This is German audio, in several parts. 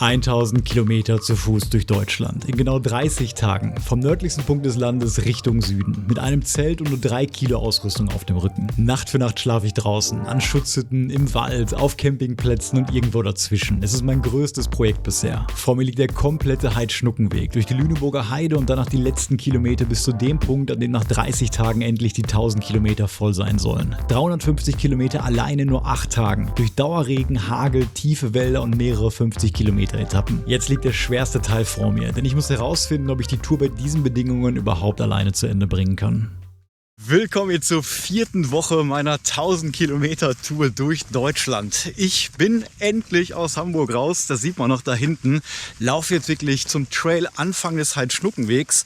1000 Kilometer zu Fuß durch Deutschland. In genau 30 Tagen. Vom nördlichsten Punkt des Landes Richtung Süden. Mit einem Zelt und nur 3 Kilo Ausrüstung auf dem Rücken. Nacht für Nacht schlafe ich draußen. An Schutzhütten, im Wald, auf Campingplätzen und irgendwo dazwischen. Es ist mein größtes Projekt bisher. Vor mir liegt der komplette Heidschnuckenweg. Durch die Lüneburger Heide und danach die letzten Kilometer bis zu dem Punkt, an dem nach 30 Tagen endlich die 1000 Kilometer voll sein sollen. 350 Kilometer alleine in nur 8 Tagen. Durch Dauerregen, Hagel, tiefe Wälder und mehrere 50 Kilometer Etappen. Jetzt liegt der schwerste Teil vor mir, denn ich muss herausfinden, ob ich die Tour bei diesen Bedingungen überhaupt alleine zu Ende bringen kann. Willkommen hier zur 4. Woche meiner 1000 Kilometer Tour durch Deutschland. Ich bin endlich aus Hamburg raus, das sieht man noch da hinten. Laufe jetzt wirklich zum Trail Anfang des Heidschnuckenwegs.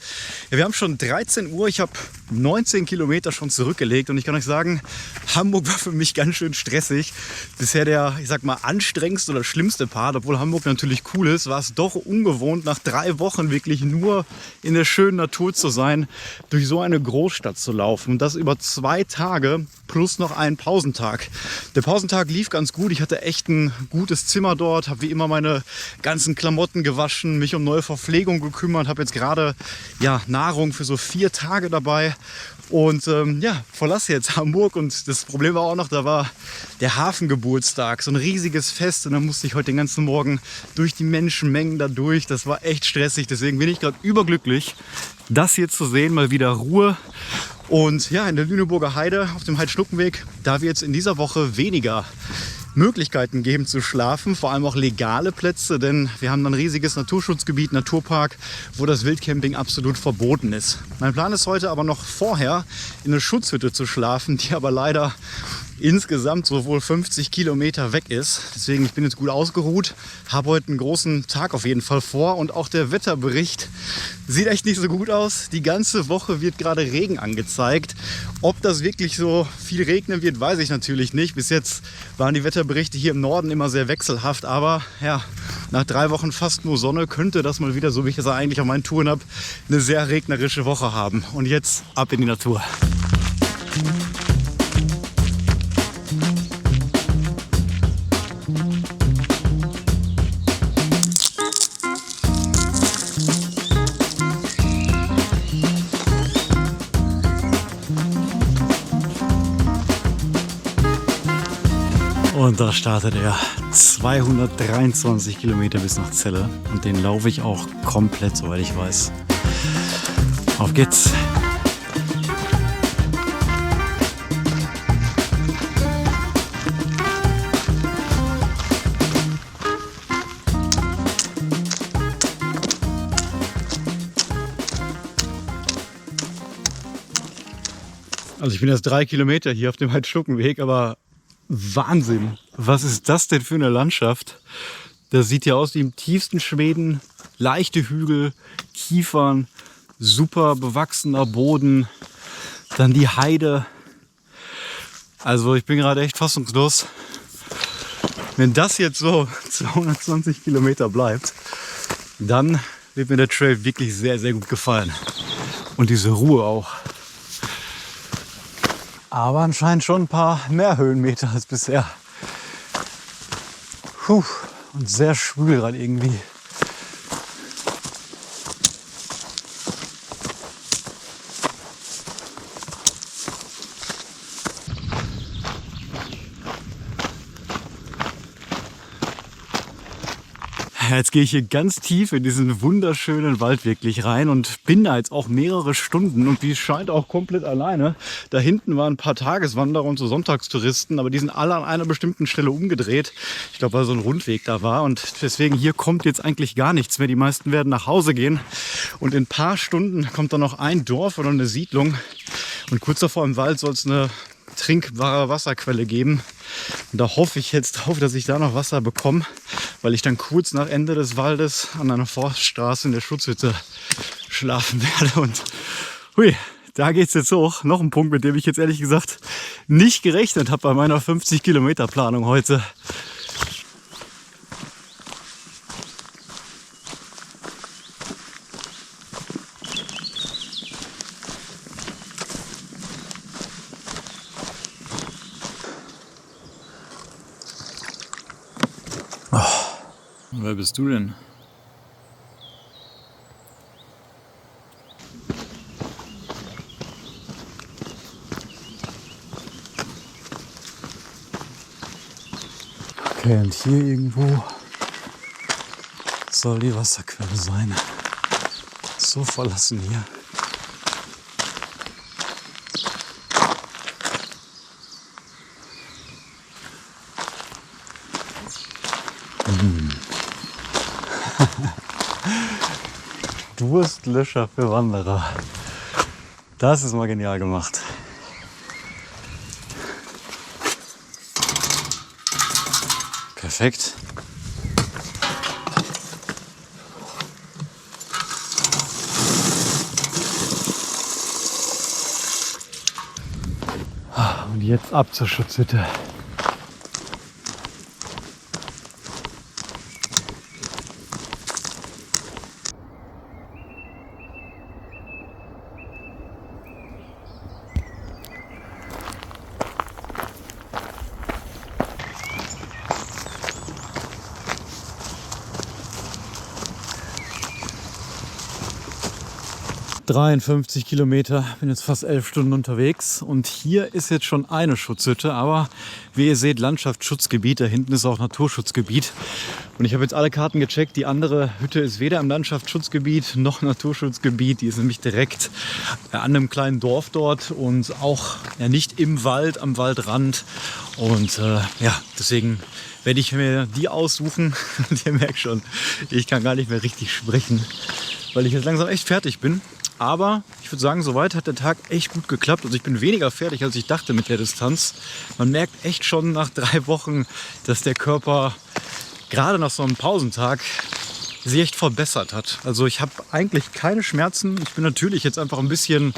Ja, wir haben schon 13 Uhr, ich habe 19 Kilometer schon zurückgelegt und ich kann euch sagen, Hamburg war für mich ganz schön stressig. Bisher der, ich sag mal, anstrengendste oder schlimmste Part, obwohl Hamburg natürlich cool ist, war es doch ungewohnt, nach 3 Wochen wirklich nur in der schönen Natur zu sein, durch so eine Großstadt zu laufen. Und das über 2 Tage plus noch einen Pausentag. Der Pausentag lief ganz gut. Ich hatte echt ein gutes Zimmer dort, habe wie immer meine ganzen Klamotten gewaschen, mich um neue Verpflegung gekümmert, habe jetzt gerade Nahrung für so 4 Tage dabei. Und verlasse jetzt Hamburg und das Problem war auch noch, da war der Hafengeburtstag, so ein riesiges Fest und da musste ich heute den ganzen Morgen durch die Menschenmengen da durch. Das war echt stressig, deswegen bin ich gerade überglücklich, das hier zu sehen, mal wieder Ruhe. Und ja, in der Lüneburger Heide auf dem Heidschnuckenweg, da wird es in dieser Woche weniger Möglichkeiten geben zu schlafen, vor allem auch legale Plätze, denn wir haben ein riesiges Naturschutzgebiet, Naturpark, wo das Wildcamping absolut verboten ist. Mein Plan ist heute aber noch vorher in eine Schutzhütte zu schlafen, die aber leider insgesamt so wohl 50 Kilometer weg ist. Deswegen, ich bin jetzt gut ausgeruht, habe heute einen großen Tag auf jeden Fall vor und auch der Wetterbericht sieht echt nicht so gut aus. Die ganze Woche wird gerade Regen angezeigt. Ob das wirklich so viel regnen wird, weiß ich natürlich nicht. Bis jetzt waren die Wetterberichte hier im Norden immer sehr wechselhaft, aber ja, nach 3 Wochen fast nur Sonne könnte das mal wieder, so wie ich es eigentlich auf meinen Touren habe, eine sehr regnerische Woche haben. Und jetzt ab in die Natur. Und da startet er. 223 Kilometer bis nach Celle. Und den laufe ich auch komplett, soweit ich weiß. Auf geht's! Also ich bin jetzt 3 Kilometer hier auf dem Heidschnuckenweg, aber Wahnsinn! Was ist das denn für eine Landschaft? Das sieht ja aus wie im tiefsten Schweden. Leichte Hügel, Kiefern, super bewachsener Boden, dann die Heide. Also ich bin gerade echt fassungslos. Wenn das jetzt so 220 Kilometer bleibt, dann wird mir der Trail wirklich sehr, sehr gut gefallen. Und diese Ruhe auch. Aber anscheinend schon ein paar mehr Höhenmeter als bisher. Und sehr schwül gerade irgendwie. Jetzt gehe ich hier ganz tief in diesen wunderschönen Wald wirklich rein und bin da jetzt auch mehrere Stunden und wie es scheint auch komplett alleine. Da hinten waren ein paar Tageswanderer und so Sonntagstouristen, aber die sind alle an einer bestimmten Stelle umgedreht. Ich glaube, weil so ein Rundweg da war und deswegen hier kommt jetzt eigentlich gar nichts mehr. Die meisten werden nach Hause gehen und in ein paar Stunden kommt dann noch ein Dorf oder eine Siedlung und kurz davor im Wald soll es eine trinkbare Wasserquelle geben. Und da hoffe ich jetzt drauf, dass ich da noch Wasser bekomme, weil ich dann kurz nach Ende des Waldes an einer Forststraße in der Schutzhütte schlafen werde. Und hui, da geht es jetzt hoch. Noch ein Punkt, mit dem ich jetzt ehrlich gesagt nicht gerechnet habe bei meiner 50 Kilometer Planung heute. Wer bist du denn? Okay, und hier irgendwo soll die Wasserquelle sein. So verlassen hier. Durstlöscher für Wanderer. Das ist mal genial gemacht. Perfekt. Und jetzt ab zur Schutzhütte. ...53 Kilometer, bin jetzt fast 11 Stunden unterwegs und hier ist jetzt schon eine Schutzhütte, aber wie ihr seht, Landschaftsschutzgebiet, da hinten ist auch Naturschutzgebiet und ich habe jetzt alle Karten gecheckt, die andere Hütte ist weder im Landschaftsschutzgebiet noch Naturschutzgebiet, die ist nämlich direkt an einem kleinen Dorf dort und auch nicht im Wald, am Waldrand und deswegen werde ich mir die aussuchen und ihr merkt schon, ich kann gar nicht mehr richtig sprechen, weil ich jetzt langsam echt fertig bin. Aber ich würde sagen, soweit hat der Tag echt gut geklappt. Also ich bin weniger fertig, als ich dachte mit der Distanz. Man merkt echt schon nach 3 Wochen, dass der Körper gerade nach so einem Pausentag sich echt verbessert hat. Also ich habe eigentlich keine Schmerzen. Ich bin natürlich jetzt einfach ein bisschen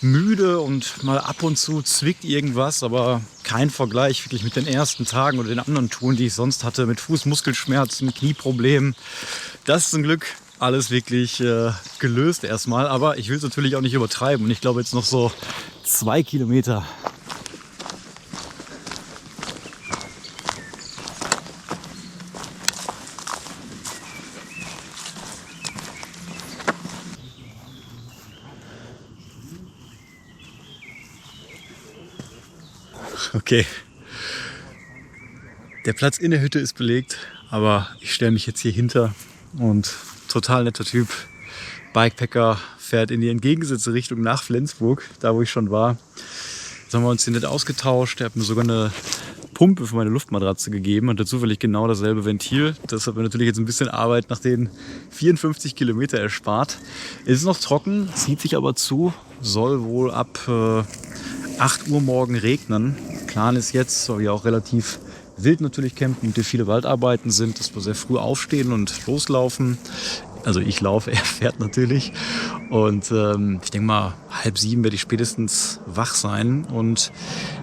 müde und mal ab und zu zwickt irgendwas, aber kein Vergleich wirklich mit den ersten Tagen oder den anderen Touren, die ich sonst hatte, mit Fußmuskelschmerzen, Knieproblemen. Das ist ein Glück. Alles wirklich gelöst erstmal, aber ich will es natürlich auch nicht übertreiben und ich glaube jetzt noch so 2 Kilometer. Okay, der Platz in der Hütte ist belegt, aber ich stelle mich jetzt hier hinter und total netter Typ, Bikepacker, fährt in die entgegengesetzte Richtung nach Flensburg, da wo ich schon war. Jetzt haben wir uns hier nett ausgetauscht. Er hat mir sogar eine Pumpe für meine Luftmatratze gegeben und dazu zufällig genau dasselbe Ventil. Das hat mir natürlich jetzt ein bisschen Arbeit nach den 54 Kilometer erspart. Es ist noch trocken, zieht sich aber zu, soll wohl ab 8 Uhr morgen regnen. Plan ist jetzt, soll ja auch relativ wild natürlich campen und hier viele Waldarbeiten sind, dass wir sehr früh aufstehen und loslaufen. Also ich laufe, er fährt natürlich. Und ich denke mal, 6:30 werde ich spätestens wach sein. Und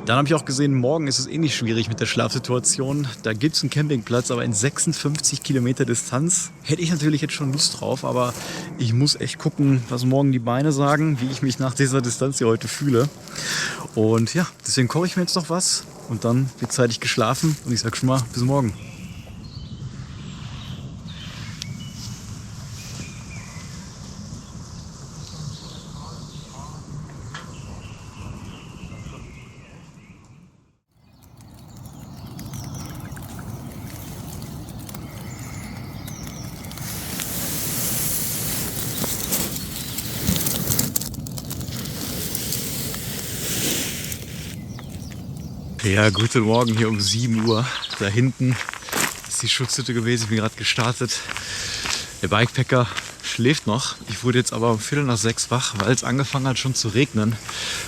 dann habe ich auch gesehen, morgen ist es eh nicht schwierig mit der Schlafsituation. Da gibt es einen Campingplatz, aber in 56 Kilometer Distanz hätte ich natürlich jetzt schon Lust drauf. Aber ich muss echt gucken, was morgen die Beine sagen, wie ich mich nach dieser Distanz hier heute fühle. Und ja, deswegen koche ich mir jetzt noch was. Und dann wird zeitig geschlafen und ich sage schon mal, bis morgen. Ja, guten Morgen hier um 7 Uhr. Da hinten ist die Schutzhütte gewesen. Ich bin gerade gestartet. Der Bikepacker schläft noch. Ich wurde jetzt aber um 5:45 wach, weil es angefangen hat schon zu regnen.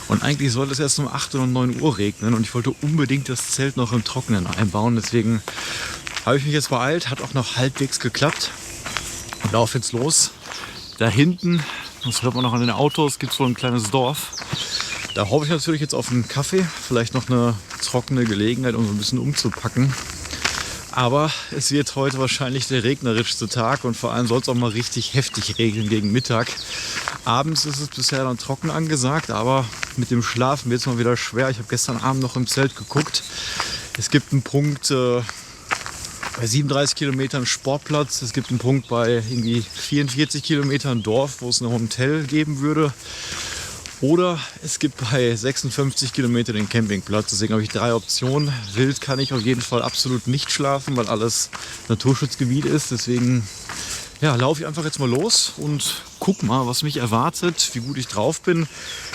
Und eigentlich sollte es erst um 8 oder 9 Uhr regnen. Und ich wollte unbedingt das Zelt noch im Trockenen einbauen. Deswegen habe ich mich jetzt beeilt. Hat auch noch halbwegs geklappt. Und laufe jetzt los. Da hinten, das hört man noch an den Autos, gibt es wohl ein kleines Dorf. Da hoffe ich natürlich jetzt auf einen Kaffee, vielleicht noch eine trockene Gelegenheit, um so ein bisschen umzupacken. Aber es wird heute wahrscheinlich der regnerischste Tag und vor allem soll es auch mal richtig heftig regnen gegen Mittag. Abends ist es bisher dann trocken angesagt, aber mit dem Schlafen wird es mal wieder schwer. Ich habe gestern Abend noch im Zelt geguckt. Es gibt einen Punkt, bei 37 Kilometern Sportplatz. Es gibt einen Punkt bei irgendwie 44 Kilometern Dorf, wo es ein Hotel geben würde. Oder es gibt bei 56 Kilometern den Campingplatz. Deswegen habe ich 3 Optionen. Wild kann ich auf jeden Fall absolut nicht schlafen, weil alles Naturschutzgebiet ist. Deswegen ja, laufe ich einfach jetzt mal los und guck mal, was mich erwartet, wie gut ich drauf bin.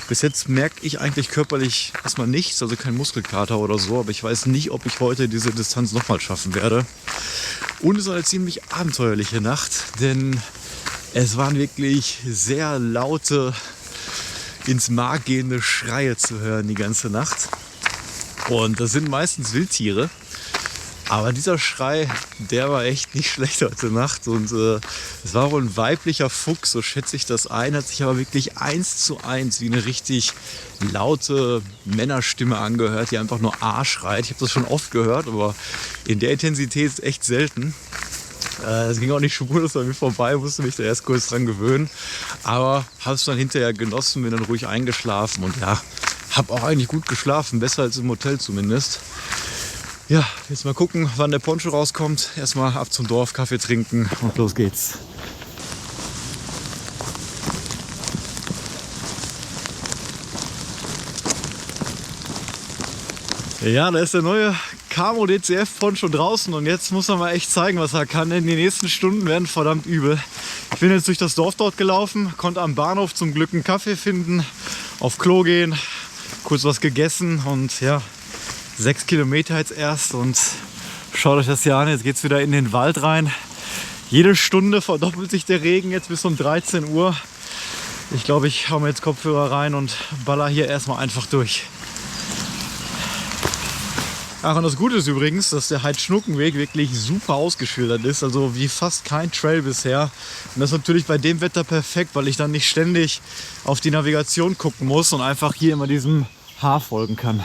Bis jetzt merke ich eigentlich körperlich erstmal nichts, also kein Muskelkater oder so. Aber ich weiß nicht, ob ich heute diese Distanz nochmal schaffen werde. Und es war eine ziemlich abenteuerliche Nacht, denn es waren wirklich sehr laute, ins Mark gehende Schreie zu hören die ganze Nacht. Und das sind meistens Wildtiere. Aber dieser Schrei, der war echt nicht schlecht heute Nacht. Und es war wohl ein weiblicher Fuchs, so schätze ich das ein. Hat sich aber wirklich 1:1 wie eine richtig laute Männerstimme angehört, die einfach nur A schreit. Ich habe das schon oft gehört, aber in der Intensität ist echt selten. Es ging auch nicht spurlos an mir vorbei, musste mich da erst kurz dran gewöhnen. Aber habe es dann hinterher genossen, bin dann ruhig eingeschlafen und ja, habe auch eigentlich gut geschlafen, besser als im Hotel zumindest. Ja, jetzt mal gucken, wann der Poncho rauskommt. Erstmal ab zum Dorf, Kaffee trinken und los geht's. Ja, da ist der neue Camo DCF Poncho draußen und jetzt muss er mal echt zeigen, was er kann, denn die nächsten Stunden werden verdammt übel. Ich bin jetzt durch das Dorf dort gelaufen, konnte am Bahnhof zum Glück einen Kaffee finden, auf Klo gehen, kurz was gegessen und ja, 6 Kilometer jetzt erst und schaut euch das hier an, jetzt geht es wieder in den Wald rein. Jede Stunde verdoppelt sich der Regen jetzt bis um 13 Uhr. Ich glaube, ich hau mir jetzt Kopfhörer rein und baller hier erstmal einfach durch. Ach, und das Gute ist übrigens, dass der Heidschnuckenweg wirklich super ausgeschildert ist, also wie fast kein Trail bisher. Und das ist natürlich bei dem Wetter perfekt, weil ich dann nicht ständig auf die Navigation gucken muss und einfach hier immer diesem Haar folgen kann.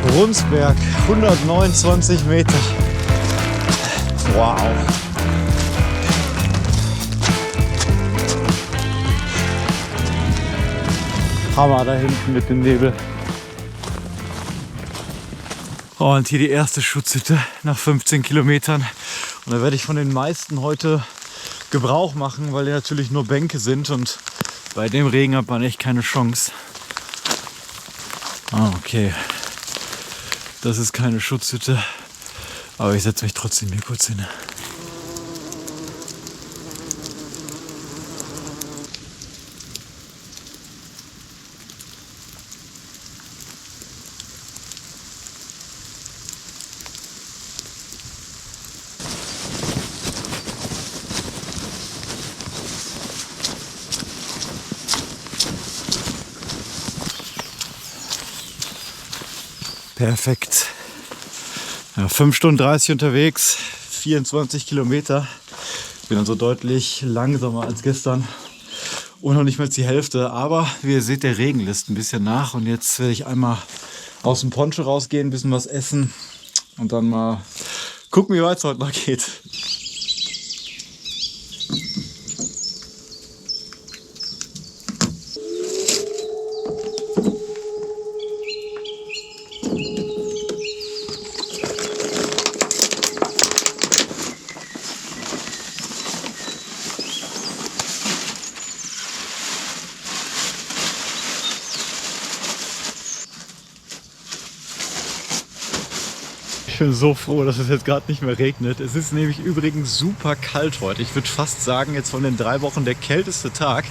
Brunsberg, 129 Meter. Wow. Hammer da hinten mit dem Nebel. Und hier die erste Schutzhütte nach 15 Kilometern. Und da werde ich von den meisten heute Gebrauch machen, weil die natürlich nur Bänke sind und bei dem Regen hat man echt keine Chance. Okay. Das ist keine Schutzhütte, aber ich setze mich trotzdem hier kurz hin. Perfekt. Ja, 5 Stunden 30 unterwegs, 24 Kilometer. Bin also deutlich langsamer als gestern und noch nicht mal die Hälfte. Aber wie ihr seht, der Regen lässt ein bisschen nach. Und jetzt werde ich einmal aus dem Poncho rausgehen, ein bisschen was essen und dann mal gucken, wie weit es heute noch geht. Ich bin so froh, dass es jetzt gerade nicht mehr regnet. Es ist nämlich übrigens super kalt heute. Ich würde fast sagen, jetzt von den 3 Wochen der kälteste Tag.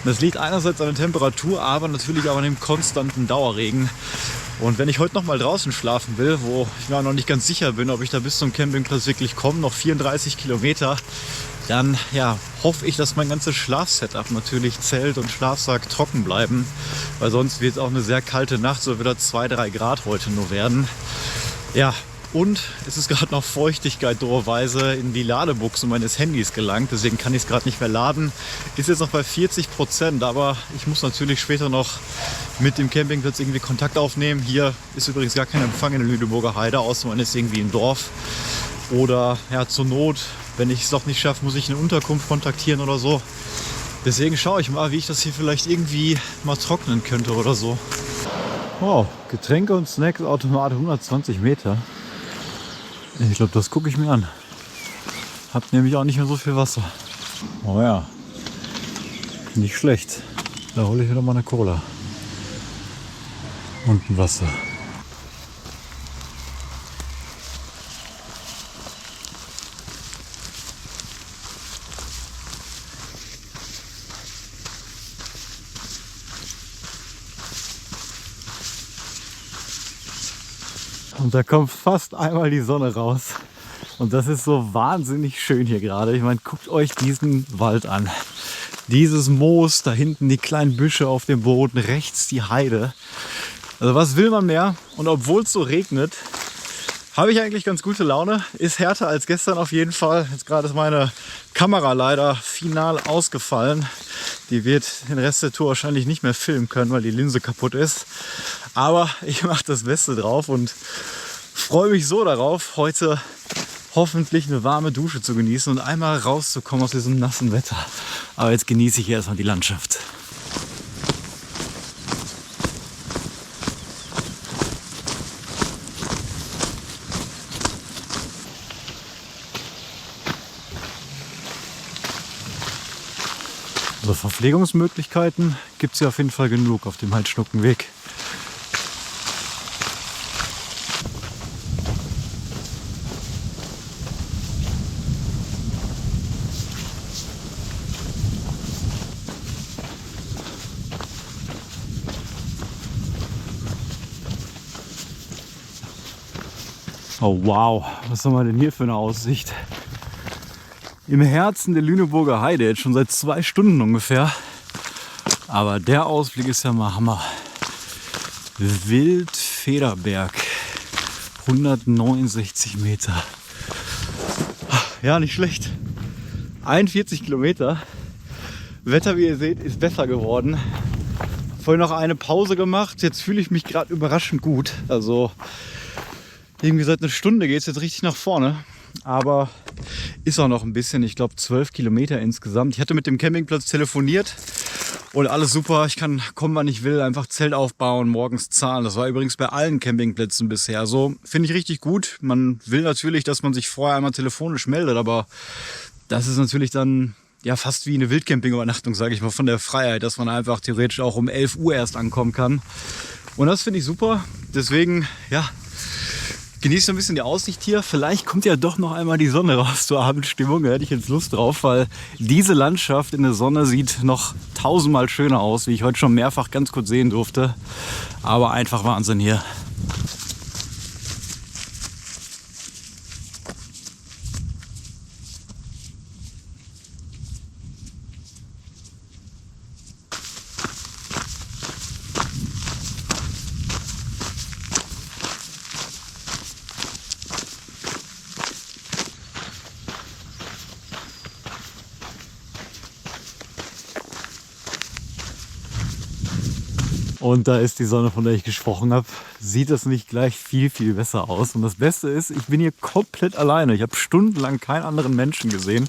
Das liegt einerseits an der Temperatur, aber natürlich auch an dem konstanten Dauerregen. Und wenn ich heute noch mal draußen schlafen will, wo ich mir auch noch nicht ganz sicher bin, ob ich da bis zum Campingplatz wirklich komme, noch 34 Kilometer, dann ja, hoffe ich, dass mein ganzes Schlafsetup, natürlich Zelt und Schlafsack, trocken bleiben. Weil sonst wird es auch eine sehr kalte Nacht, so wieder 2-3 Grad heute nur werden. Ja, Und es ist gerade noch Feuchtigkeit doberweise in die Ladebuchse meines Handys gelangt. Deswegen kann ich es gerade nicht mehr laden. Ist jetzt noch bei 40%, aber ich muss natürlich später noch mit dem Campingplatz irgendwie Kontakt aufnehmen. Hier ist übrigens gar kein Empfang in der Lüneburger Heide, außer man ist irgendwie im Dorf. Oder ja, zur Not, wenn ich es doch nicht schaffe, muss ich eine Unterkunft kontaktieren oder so. Deswegen schaue ich mal, wie ich das hier vielleicht irgendwie mal trocknen könnte oder so. Wow, Getränke und Snacks Automat 120 Meter. Ich glaube, das gucke ich mir an. Hab nämlich auch nicht mehr so viel Wasser. Oh ja, nicht schlecht. Da hole ich wieder mal eine Cola. Und ein Wasser. Und da kommt fast einmal die Sonne raus. Und das ist so wahnsinnig schön hier gerade. Ich meine, guckt euch diesen Wald an. Dieses Moos, da hinten die kleinen Büsche auf dem Boden, rechts die Heide. Also was will man mehr? Und obwohl es so regnet, habe ich eigentlich ganz gute Laune. Ist härter als gestern auf jeden Fall. Jetzt gerade ist meine Kamera leider final ausgefallen. Die wird den Rest der Tour wahrscheinlich nicht mehr filmen können, weil die Linse kaputt ist. Aber ich mache das Beste drauf und freue mich so darauf, heute hoffentlich eine warme Dusche zu genießen und einmal rauszukommen aus diesem nassen Wetter. Aber jetzt genieße ich erstmal die Landschaft. Also Verpflegungsmöglichkeiten gibt es ja auf jeden Fall genug auf dem Heidschnuckenweg. Oh wow, was haben wir denn hier für eine Aussicht? Im Herzen der Lüneburger Heide, jetzt schon seit 2 Stunden ungefähr. Aber der Ausblick ist ja mal Hammer. Wildfederberg, 169 Meter. Ja, nicht schlecht. 41 Kilometer. Wetter, wie ihr seht, ist besser geworden. Vorhin noch eine Pause gemacht. Jetzt fühle ich mich gerade überraschend gut. Also irgendwie seit einer Stunde geht es jetzt richtig nach vorne. Aber ist auch noch ein bisschen, ich glaube 12 Kilometer insgesamt. Ich hatte mit dem Campingplatz telefoniert und alles super. Ich kann kommen, wann ich will, einfach Zelt aufbauen, morgens zahlen. Das war übrigens bei allen Campingplätzen bisher so. Finde ich richtig gut. Man will natürlich, dass man sich vorher einmal telefonisch meldet, aber das ist natürlich dann ja fast wie eine Wildcamping-Übernachtung, sage ich mal, von der Freiheit, dass man einfach theoretisch auch um 11 Uhr erst ankommen kann. Und das finde ich super. Deswegen, ja, genießt ein bisschen die Aussicht hier. Vielleicht kommt ja doch noch einmal die Sonne raus zur Abendstimmung. Da hätte ich jetzt Lust drauf, weil diese Landschaft in der Sonne sieht noch 1000-mal schöner aus, wie ich heute schon mehrfach ganz kurz sehen durfte. Aber einfach Wahnsinn hier. Und da ist die Sonne, von der ich gesprochen habe. Sieht das nicht gleich viel, viel besser aus. Und das Beste ist, ich bin hier komplett alleine. Ich habe stundenlang keinen anderen Menschen gesehen.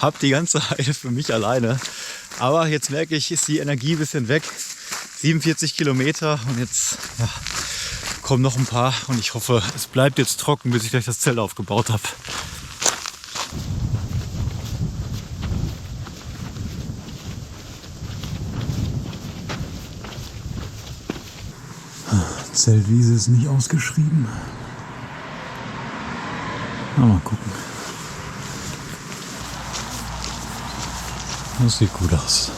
Habe die ganze Heide für mich alleine. Aber jetzt merke ich, ist die Energie ein bisschen weg. 47 Kilometer und jetzt ja, kommen noch ein paar. Und ich hoffe, es bleibt jetzt trocken, bis ich gleich das Zelt aufgebaut habe. Zeltwiese ist nicht ausgeschrieben. Mal gucken. Das sieht gut aus.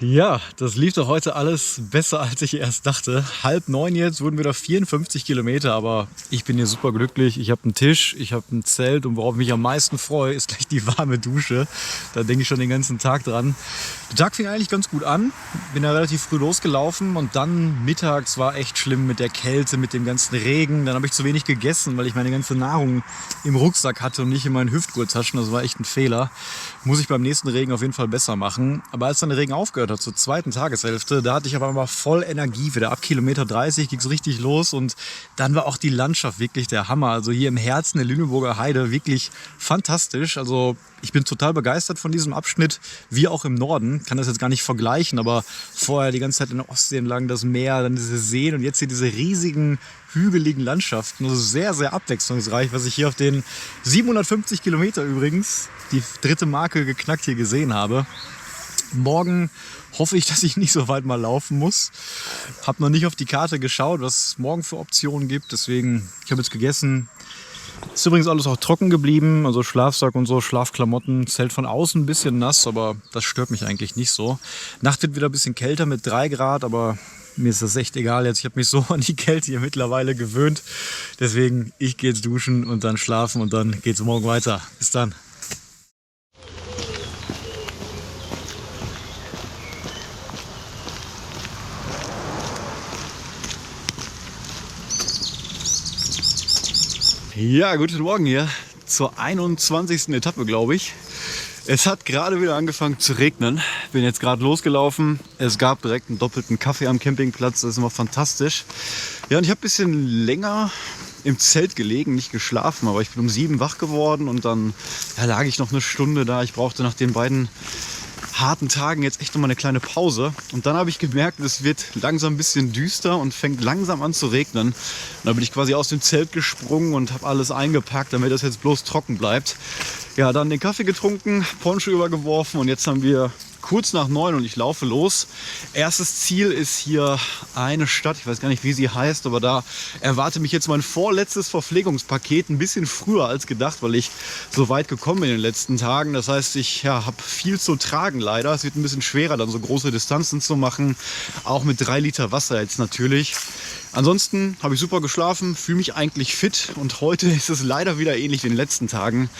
Ja, das lief doch heute alles besser, als ich erst dachte. 8:30 jetzt, wurden wieder 54 Kilometer, aber ich bin hier super glücklich. Ich habe einen Tisch, ich habe ein Zelt und worauf ich mich am meisten freue, ist gleich die warme Dusche. Da denke ich schon den ganzen Tag dran. Der Tag fing eigentlich ganz gut an. Bin ja relativ früh losgelaufen und dann mittags war echt schlimm mit der Kälte, mit dem ganzen Regen. Dann habe ich zu wenig gegessen, weil ich meine ganze Nahrung im Rucksack hatte und nicht in meinen Hüftgurttaschen. Das war echt ein Fehler. Muss ich beim nächsten Regen auf jeden Fall besser machen. Aber als dann der Regen aufgehört hat, zur zweiten Tageshälfte, da hatte ich aber mal voll Energie wieder. Ab Kilometer 30 ging es richtig los und dann war auch die Landschaft wirklich der Hammer. Also hier im Herzen der Lüneburger Heide wirklich fantastisch. Also ich bin total begeistert von diesem Abschnitt, wie auch im Norden. Kann das jetzt gar nicht vergleichen, aber vorher die ganze Zeit in der Ostsee entlang das Meer, dann diese Seen und jetzt hier diese riesigen hügeligen Landschaften. Also sehr, sehr abwechslungsreich, was ich hier auf den 750 Kilometer übrigens, die 3. Marke geknackt hier gesehen habe. Morgen hoffe ich, dass ich nicht so weit mal laufen muss. Habe noch nicht auf die Karte geschaut, was es morgen für Optionen gibt. Deswegen, ich habe jetzt gegessen. Ist übrigens alles auch trocken geblieben, also Schlafsack und so, Schlafklamotten, Zelt von außen ein bisschen nass, aber das stört mich eigentlich nicht so. Nacht wird wieder ein bisschen kälter mit 3 Grad, aber mir ist das echt egal jetzt. Ich habe mich so an die Kälte hier mittlerweile gewöhnt. Deswegen, ich gehe jetzt duschen und dann schlafen und dann geht es morgen weiter. Bis dann. Ja, guten Morgen hier zur 21. Etappe, glaube ich. Es hat gerade wieder angefangen zu regnen. Bin jetzt gerade losgelaufen. Es gab direkt einen doppelten Kaffee am Campingplatz. Das ist immer fantastisch. Ja, und ich habe ein bisschen länger im Zelt gelegen, nicht geschlafen, aber ich bin um 7 wach geworden und dann lag ich noch eine Stunde da. Ich brauchte nach den beiden harten Tagen jetzt echt noch mal eine kleine Pause. Und dann habe ich gemerkt, es wird langsam ein bisschen düster und fängt langsam an zu regnen. Und dann bin ich quasi aus dem Zelt gesprungen und habe alles eingepackt, damit das jetzt bloß trocken bleibt. Ja, dann den Kaffee getrunken, Poncho übergeworfen und jetzt haben wir kurz nach 9 und ich laufe los. Erstes Ziel ist hier eine Stadt, ich weiß gar nicht, wie sie heißt, aber da erwarte mich jetzt mein vorletztes Verpflegungspaket ein bisschen früher als gedacht, weil ich so weit gekommen bin in den letzten Tagen. Das heißt, ich habe viel zu tragen leider. Es wird ein bisschen schwerer, dann so große Distanzen zu machen, auch mit 3 Liter Wasser jetzt natürlich. Ansonsten habe ich super geschlafen, fühle mich eigentlich fit und heute ist es leider wieder ähnlich wie in den letzten Tagen.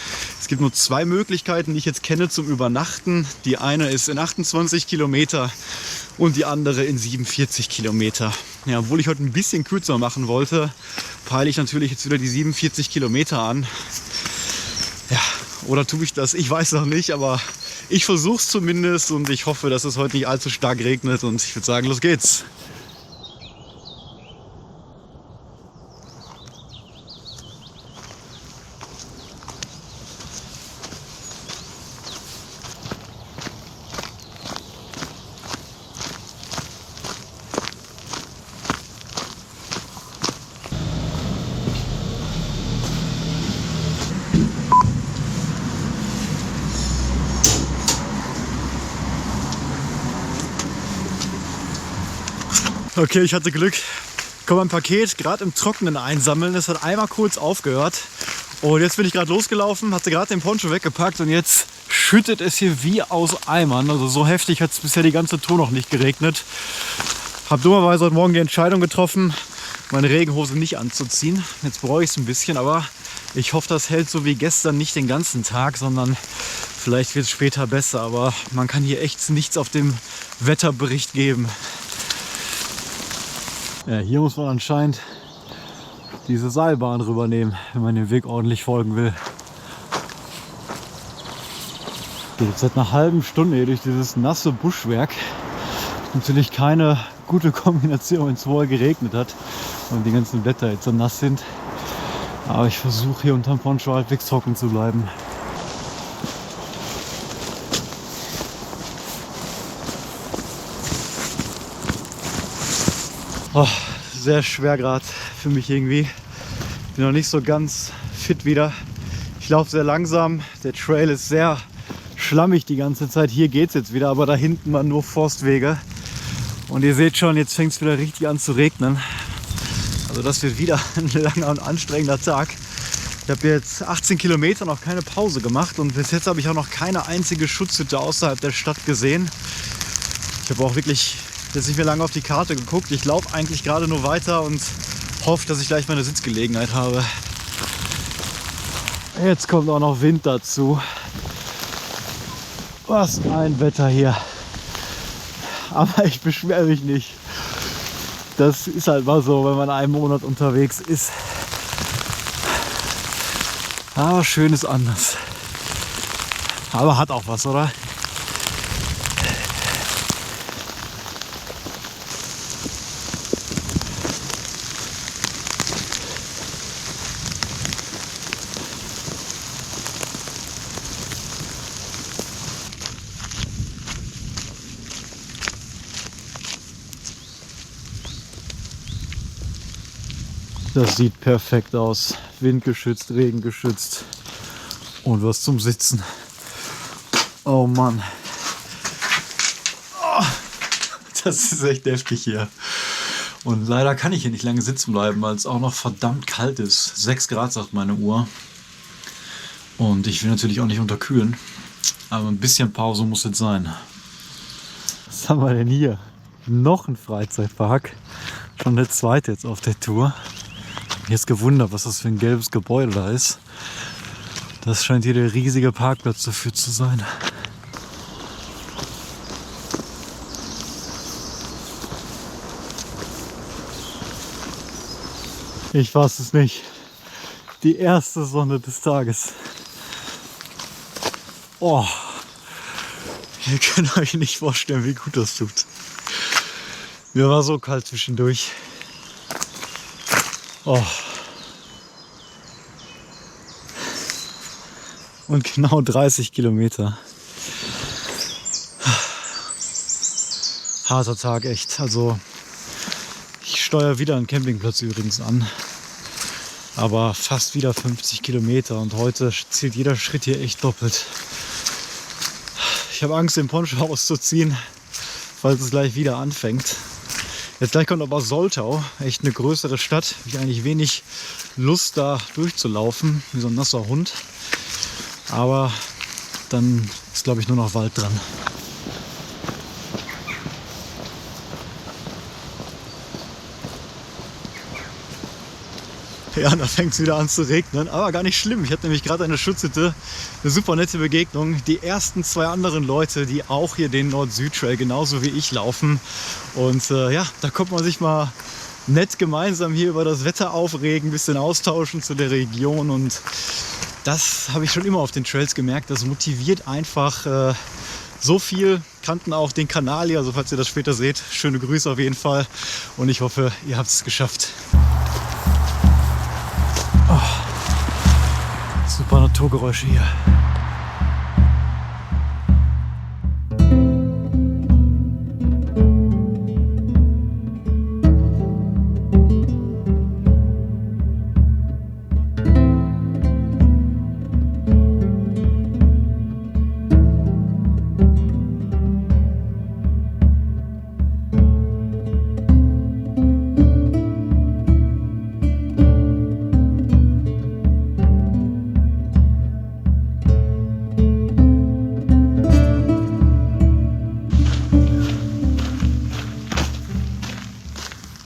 Es gibt nur 2 Möglichkeiten, die ich jetzt kenne zum Übernachten. Die eine ist in 28 Kilometer und die andere in 47 Kilometer. Ja, obwohl ich heute ein bisschen kürzer machen wollte, peile ich natürlich jetzt wieder die 47 Kilometer an. Ja, oder tue ich das? Ich weiß noch nicht, aber ich versuche es zumindest und ich hoffe, dass es heute nicht allzu stark regnet und ich würde sagen, los geht's. Okay, ich hatte Glück. Komm, ein Paket gerade im Trockenen einsammeln. Das hat einmal kurz aufgehört. Und jetzt bin ich gerade losgelaufen, hatte gerade den Poncho weggepackt und jetzt schüttet es hier wie aus Eimern. Also so heftig hat es bisher die ganze Tour noch nicht geregnet. Habe dummerweise heute Morgen die Entscheidung getroffen, meine Regenhose nicht anzuziehen. Jetzt bereue ich es ein bisschen, aber ich hoffe, das hält so wie gestern nicht den ganzen Tag, sondern vielleicht wird es später besser. Aber man kann hier echt nichts auf dem Wetterbericht geben. Ja, hier muss man anscheinend diese Seilbahn rübernehmen, wenn man dem Weg ordentlich folgen will. Ich gehe jetzt seit einer halben Stunde hier durch dieses nasse Buschwerk. Natürlich keine gute Kombination, wenn es vorher geregnet hat und die ganzen Blätter jetzt so nass sind. Aber ich versuche hier unterm Poncho halbwegs trocken zu bleiben. Oh, sehr schwer gerade für mich irgendwie. Bin noch nicht so ganz fit wieder. Ich laufe sehr langsam. Der Trail ist sehr schlammig die ganze Zeit. Hier geht es jetzt wieder, aber da hinten waren nur Forstwege. Und ihr seht schon, jetzt fängt es wieder richtig an zu regnen. Also das wird wieder ein langer und anstrengender Tag. Ich habe jetzt 18 Kilometer noch keine Pause gemacht und bis jetzt habe ich auch noch keine einzige Schutzhütte außerhalb der Stadt gesehen. Ich habe auch wirklich jetzt nicht mehr lange auf die Karte geguckt. Ich laufe eigentlich gerade nur weiter und hoffe, dass ich gleich meine Sitzgelegenheit habe. Jetzt kommt auch noch Wind dazu. Was ein Wetter hier. Aber ich beschwere mich nicht. Das ist halt mal so, wenn man einen Monat unterwegs ist. Aber schön ist anders. Aber hat auch was, oder? Das sieht perfekt aus. Windgeschützt, regengeschützt und was zum Sitzen. Oh Mann. Oh, das ist echt heftig hier. Und leider kann ich hier nicht lange sitzen bleiben, weil es auch noch verdammt kalt ist. 6 Grad sagt meine Uhr. Und ich will natürlich auch nicht unterkühlen. Aber ein bisschen Pause muss jetzt sein. Was haben wir denn hier? Noch ein Freizeitpark. Schon der zweite jetzt auf der Tour. Jetzt gewundert, was das für ein gelbes Gebäude da ist. Das scheint hier der riesige Parkplatz dafür zu sein. Ich fasse es nicht. Die erste Sonne des Tages. Oh, ihr könnt euch nicht vorstellen, wie gut das tut. Mir war so kalt zwischendurch. Oh. Und genau 30 Kilometer. Harter Tag, echt. Also ich steuere wieder einen Campingplatz übrigens an. Aber fast wieder 50 Kilometer und heute zählt jeder Schritt hier echt doppelt. Ich habe Angst, den Poncho auszuziehen, falls es gleich wieder anfängt. Jetzt gleich kommt aber Soltau, echt eine größere Stadt. Ich habe eigentlich wenig Lust, da durchzulaufen, wie so ein nasser Hund. Aber dann ist, glaube ich, nur noch Wald dran. Ja, da fängt es wieder an zu regnen, aber gar nicht schlimm. Ich hatte nämlich gerade eine Schutzhütte, eine super nette Begegnung. Die ersten 2 anderen Leute, die auch hier den Nord-Süd-Trail genauso wie ich laufen. Und ja, da kommt man sich mal nett gemeinsam hier über das Wetter aufregen, ein bisschen austauschen zu der Region. Und das habe ich schon immer auf den Trails gemerkt. Das motiviert einfach so viel. Kannten auch den Kanal hier, also falls ihr das später seht, schöne Grüße auf jeden Fall. Und ich hoffe, ihr habt es geschafft. Super Naturgeräusche hier.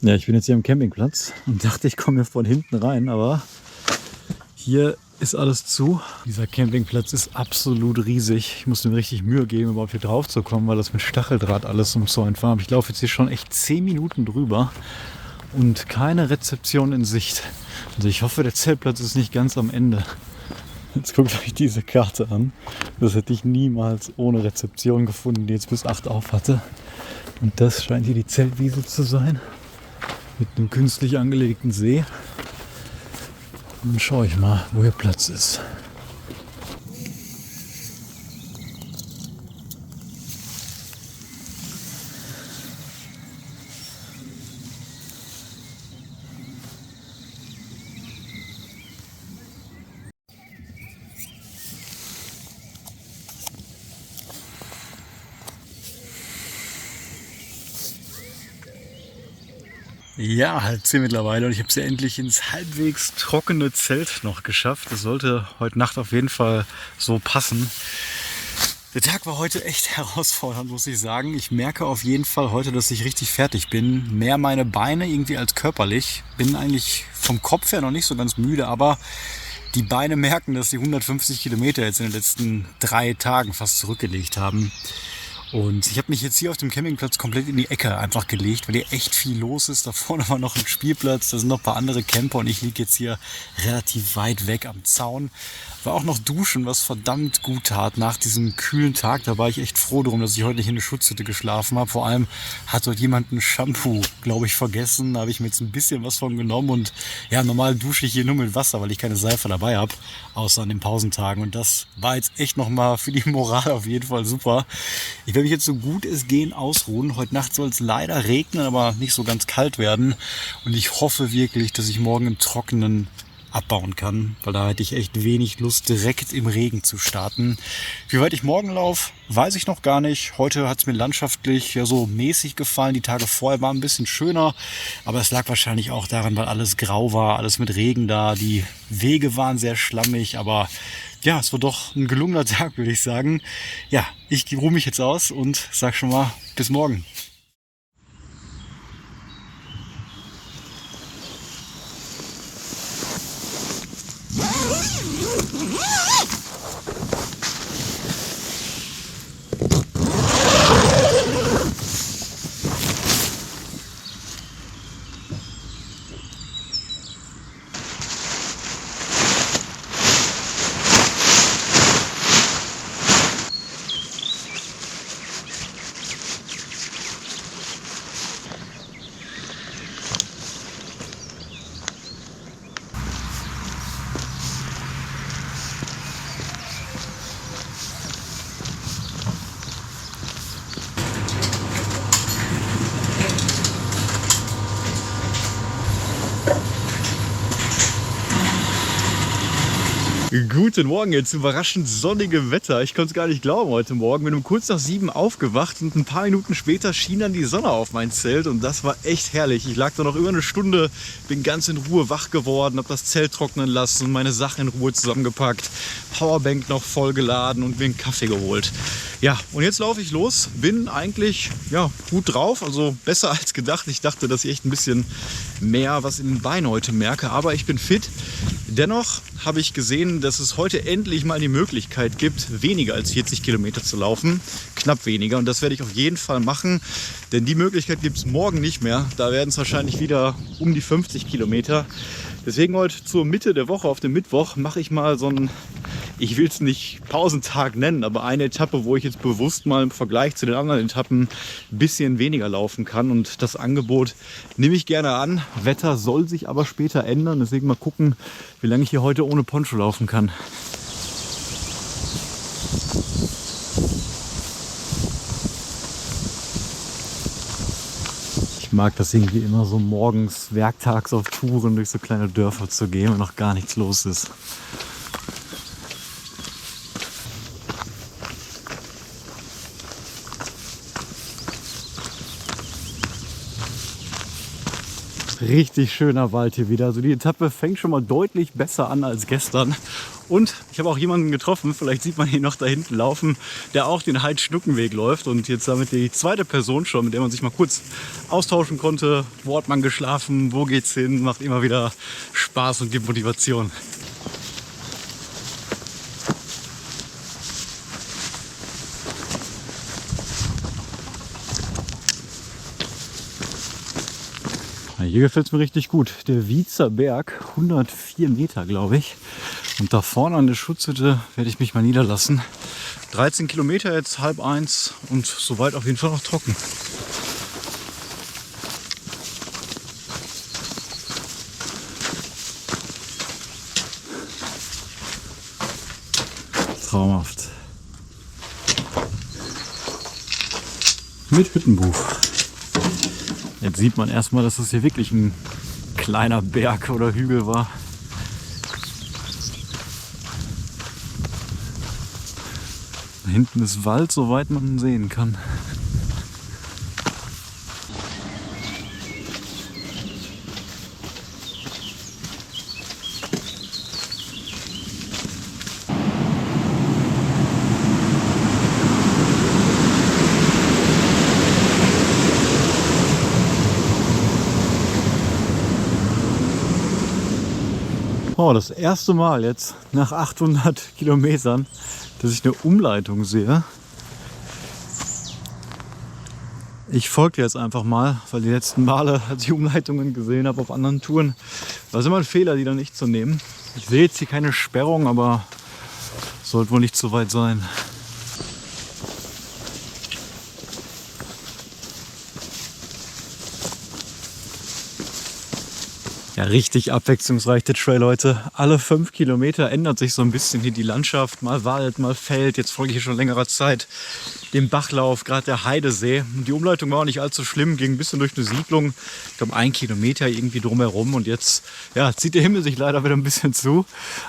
Ja, ich bin jetzt hier am Campingplatz und dachte, ich komme hier von hinten rein, aber hier ist alles zu. Dieser Campingplatz ist absolut riesig. Ich musste mir richtig Mühe geben, überhaupt hier drauf zu kommen, weil das mit Stacheldraht alles umzäunt war. Aber ich laufe jetzt hier schon echt 10 Minuten drüber und keine Rezeption in Sicht. Also ich hoffe, der Zeltplatz ist nicht ganz am Ende. Jetzt guckt euch diese Karte an. Das hätte ich niemals ohne Rezeption gefunden, die jetzt bis 8 auf hatte. Und das scheint hier die Zeltwiese zu sein. Mit einem künstlich angelegten See. Und dann schaue ich mal, wo hier Platz ist. Ja, 1:30 mittlerweile und ich habe es ja endlich ins halbwegs trockene Zelt noch geschafft. Das sollte heute Nacht auf jeden Fall so passen. Der Tag war heute echt herausfordernd, muss ich sagen. Ich merke auf jeden Fall heute, dass ich richtig fertig bin. Mehr meine Beine irgendwie als körperlich. Bin eigentlich vom Kopf her noch nicht so ganz müde, aber die Beine merken, dass sie 150 Kilometer jetzt in den letzten 3 Tagen fast zurückgelegt haben. Und ich habe mich jetzt hier auf dem Campingplatz komplett in die Ecke einfach gelegt, weil hier echt viel los ist. Da vorne war noch ein Spielplatz, da sind noch ein paar andere Camper und ich liege jetzt hier relativ weit weg am Zaun. War auch noch duschen, was verdammt gut tat nach diesem kühlen Tag. Da war ich echt froh drum, dass ich heute nicht in der Schutzhütte geschlafen habe. Vor allem hat dort jemand ein Shampoo, glaube ich, vergessen. Da habe ich mir jetzt ein bisschen was von genommen. Und ja, normal dusche ich hier nur mit Wasser, weil ich keine Seife dabei habe, außer an den Pausentagen. Und das war jetzt echt nochmal für die Moral auf jeden Fall super. Ich werde mich jetzt so gut es gehen ausruhen. Heute Nacht soll es leider regnen, aber nicht so ganz kalt werden. Und ich hoffe wirklich, dass ich morgen im Trockenen abbauen kann, weil da hätte ich echt wenig Lust, direkt im Regen zu starten. Wie weit ich morgen laufe, weiß ich noch gar nicht. Heute hat es mir landschaftlich ja so mäßig gefallen. Die Tage vorher waren ein bisschen schöner, aber es lag wahrscheinlich auch daran, weil alles grau war, alles mit Regen da. Die Wege waren sehr schlammig, aber ja, es war doch ein gelungener Tag, würde ich sagen. Ja, ich ruhe mich jetzt aus und sag schon mal bis morgen. Guten Morgen, jetzt überraschend sonnige Wetter. Ich konnte es gar nicht glauben heute Morgen. Bin um kurz nach 7 aufgewacht und ein paar Minuten später schien dann die Sonne auf mein Zelt und das war echt herrlich. Ich lag da noch über eine Stunde, bin ganz in Ruhe wach geworden, habe das Zelt trocknen lassen, meine Sachen in Ruhe zusammengepackt, Powerbank noch voll geladen und mir einen Kaffee geholt. Ja, und jetzt laufe ich los, bin eigentlich ja, gut drauf, also besser als gedacht. Ich dachte, dass ich echt ein bisschen mehr was in den Beinen heute merke, aber ich bin fit. Dennoch habe ich gesehen, dass es heute endlich mal die Möglichkeit gibt, weniger als 40 Kilometer zu laufen. Knapp weniger. Und das werde ich auf jeden Fall machen, denn die Möglichkeit gibt es morgen nicht mehr. Da werden es wahrscheinlich wieder um die 50 Kilometer. Deswegen heute zur Mitte der Woche, auf dem Mittwoch, mache ich mal so einen, ich will es nicht Pausentag nennen, aber eine Etappe, wo ich jetzt bewusst mal im Vergleich zu den anderen Etappen ein bisschen weniger laufen kann. Und das Angebot nehme ich gerne an. Wetter soll sich aber später ändern. Deswegen mal gucken, wie lange ich hier heute ohne Poncho laufen kann. Ich mag das irgendwie immer so morgens, werktags auf Touren durch so kleine Dörfer zu gehen, wenn noch gar nichts los ist. Richtig schöner Wald hier wieder. Also die Etappe fängt schon mal deutlich besser an als gestern. Und ich habe auch jemanden getroffen, vielleicht sieht man ihn noch da hinten laufen, der auch den Heidschnuckenweg läuft. Und jetzt damit die zweite Person schon, mit der man sich mal kurz austauschen konnte. Wo hat man geschlafen, wo geht's hin, macht immer wieder Spaß und gibt Motivation. Hier gefällt es mir richtig gut. Der Wiezer Berg, 104 Meter, glaube ich. Und da vorne an der Schutzhütte werde ich mich mal niederlassen. 13 Kilometer jetzt, 12:30 und soweit auf jeden Fall noch trocken. Traumhaft. Mit Hüttenbuch. Jetzt sieht man erstmal, dass das hier wirklich ein kleiner Berg oder Hügel war. Da hinten ist Wald, soweit man ihn sehen kann. Oh, das erste Mal jetzt nach 800 Kilometern, dass ich eine Umleitung sehe. Ich folge jetzt einfach mal, weil die letzten Male, als ich Umleitungen gesehen habe auf anderen Touren, war es immer ein Fehler, die dann nicht zu nehmen. Ich sehe jetzt hier keine Sperrung, aber sollte wohl nicht so weit sein. Ja, richtig abwechslungsreich der Trail heute. Alle 5 Kilometer ändert sich so ein bisschen hier die Landschaft. Mal Wald, mal Feld. Jetzt folge ich hier schon längerer Zeit dem Bachlauf, gerade der Heidesee. Und die Umleitung war auch nicht allzu schlimm, ging ein bisschen durch eine Siedlung. Ich glaube 1 Kilometer irgendwie drumherum. Und jetzt ja, zieht der Himmel sich leider wieder ein bisschen zu.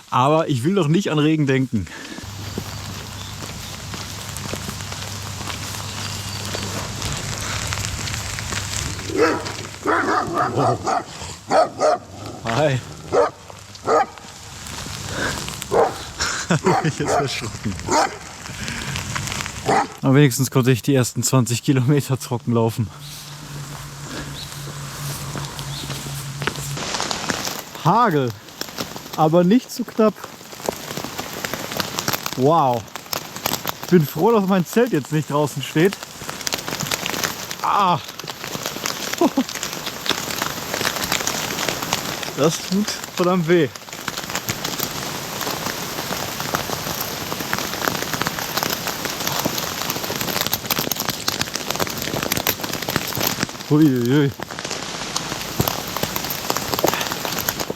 Aber ich will doch nicht an Regen denken. Oh. Hi. Ich jetzt erschrocken. Aber wenigstens konnte ich die ersten 20 Kilometer trocken laufen. Hagel, aber nicht zu knapp. Wow. Ich bin froh, dass mein Zelt jetzt nicht draußen steht. Ah. Das tut verdammt weh. Uiuiui.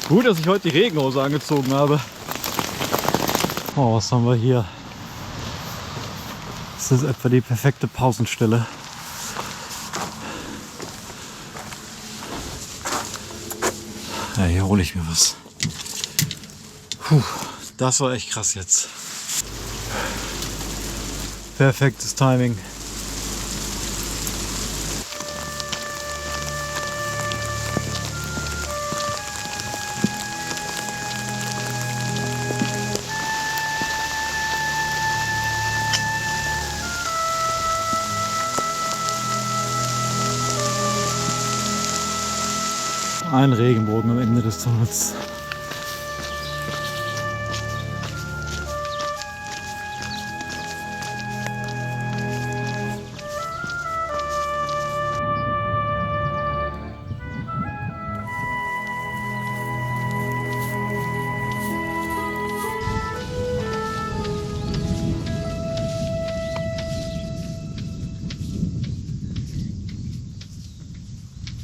Gut, dass ich heute die Regenhose angezogen habe. Oh, was haben wir hier? Das ist etwa die perfekte Pausenstelle. Ja, hier hole ich mir was. Puh, das war echt krass jetzt. Perfektes Timing. Ein Regenbogen am Ende des Tunnels.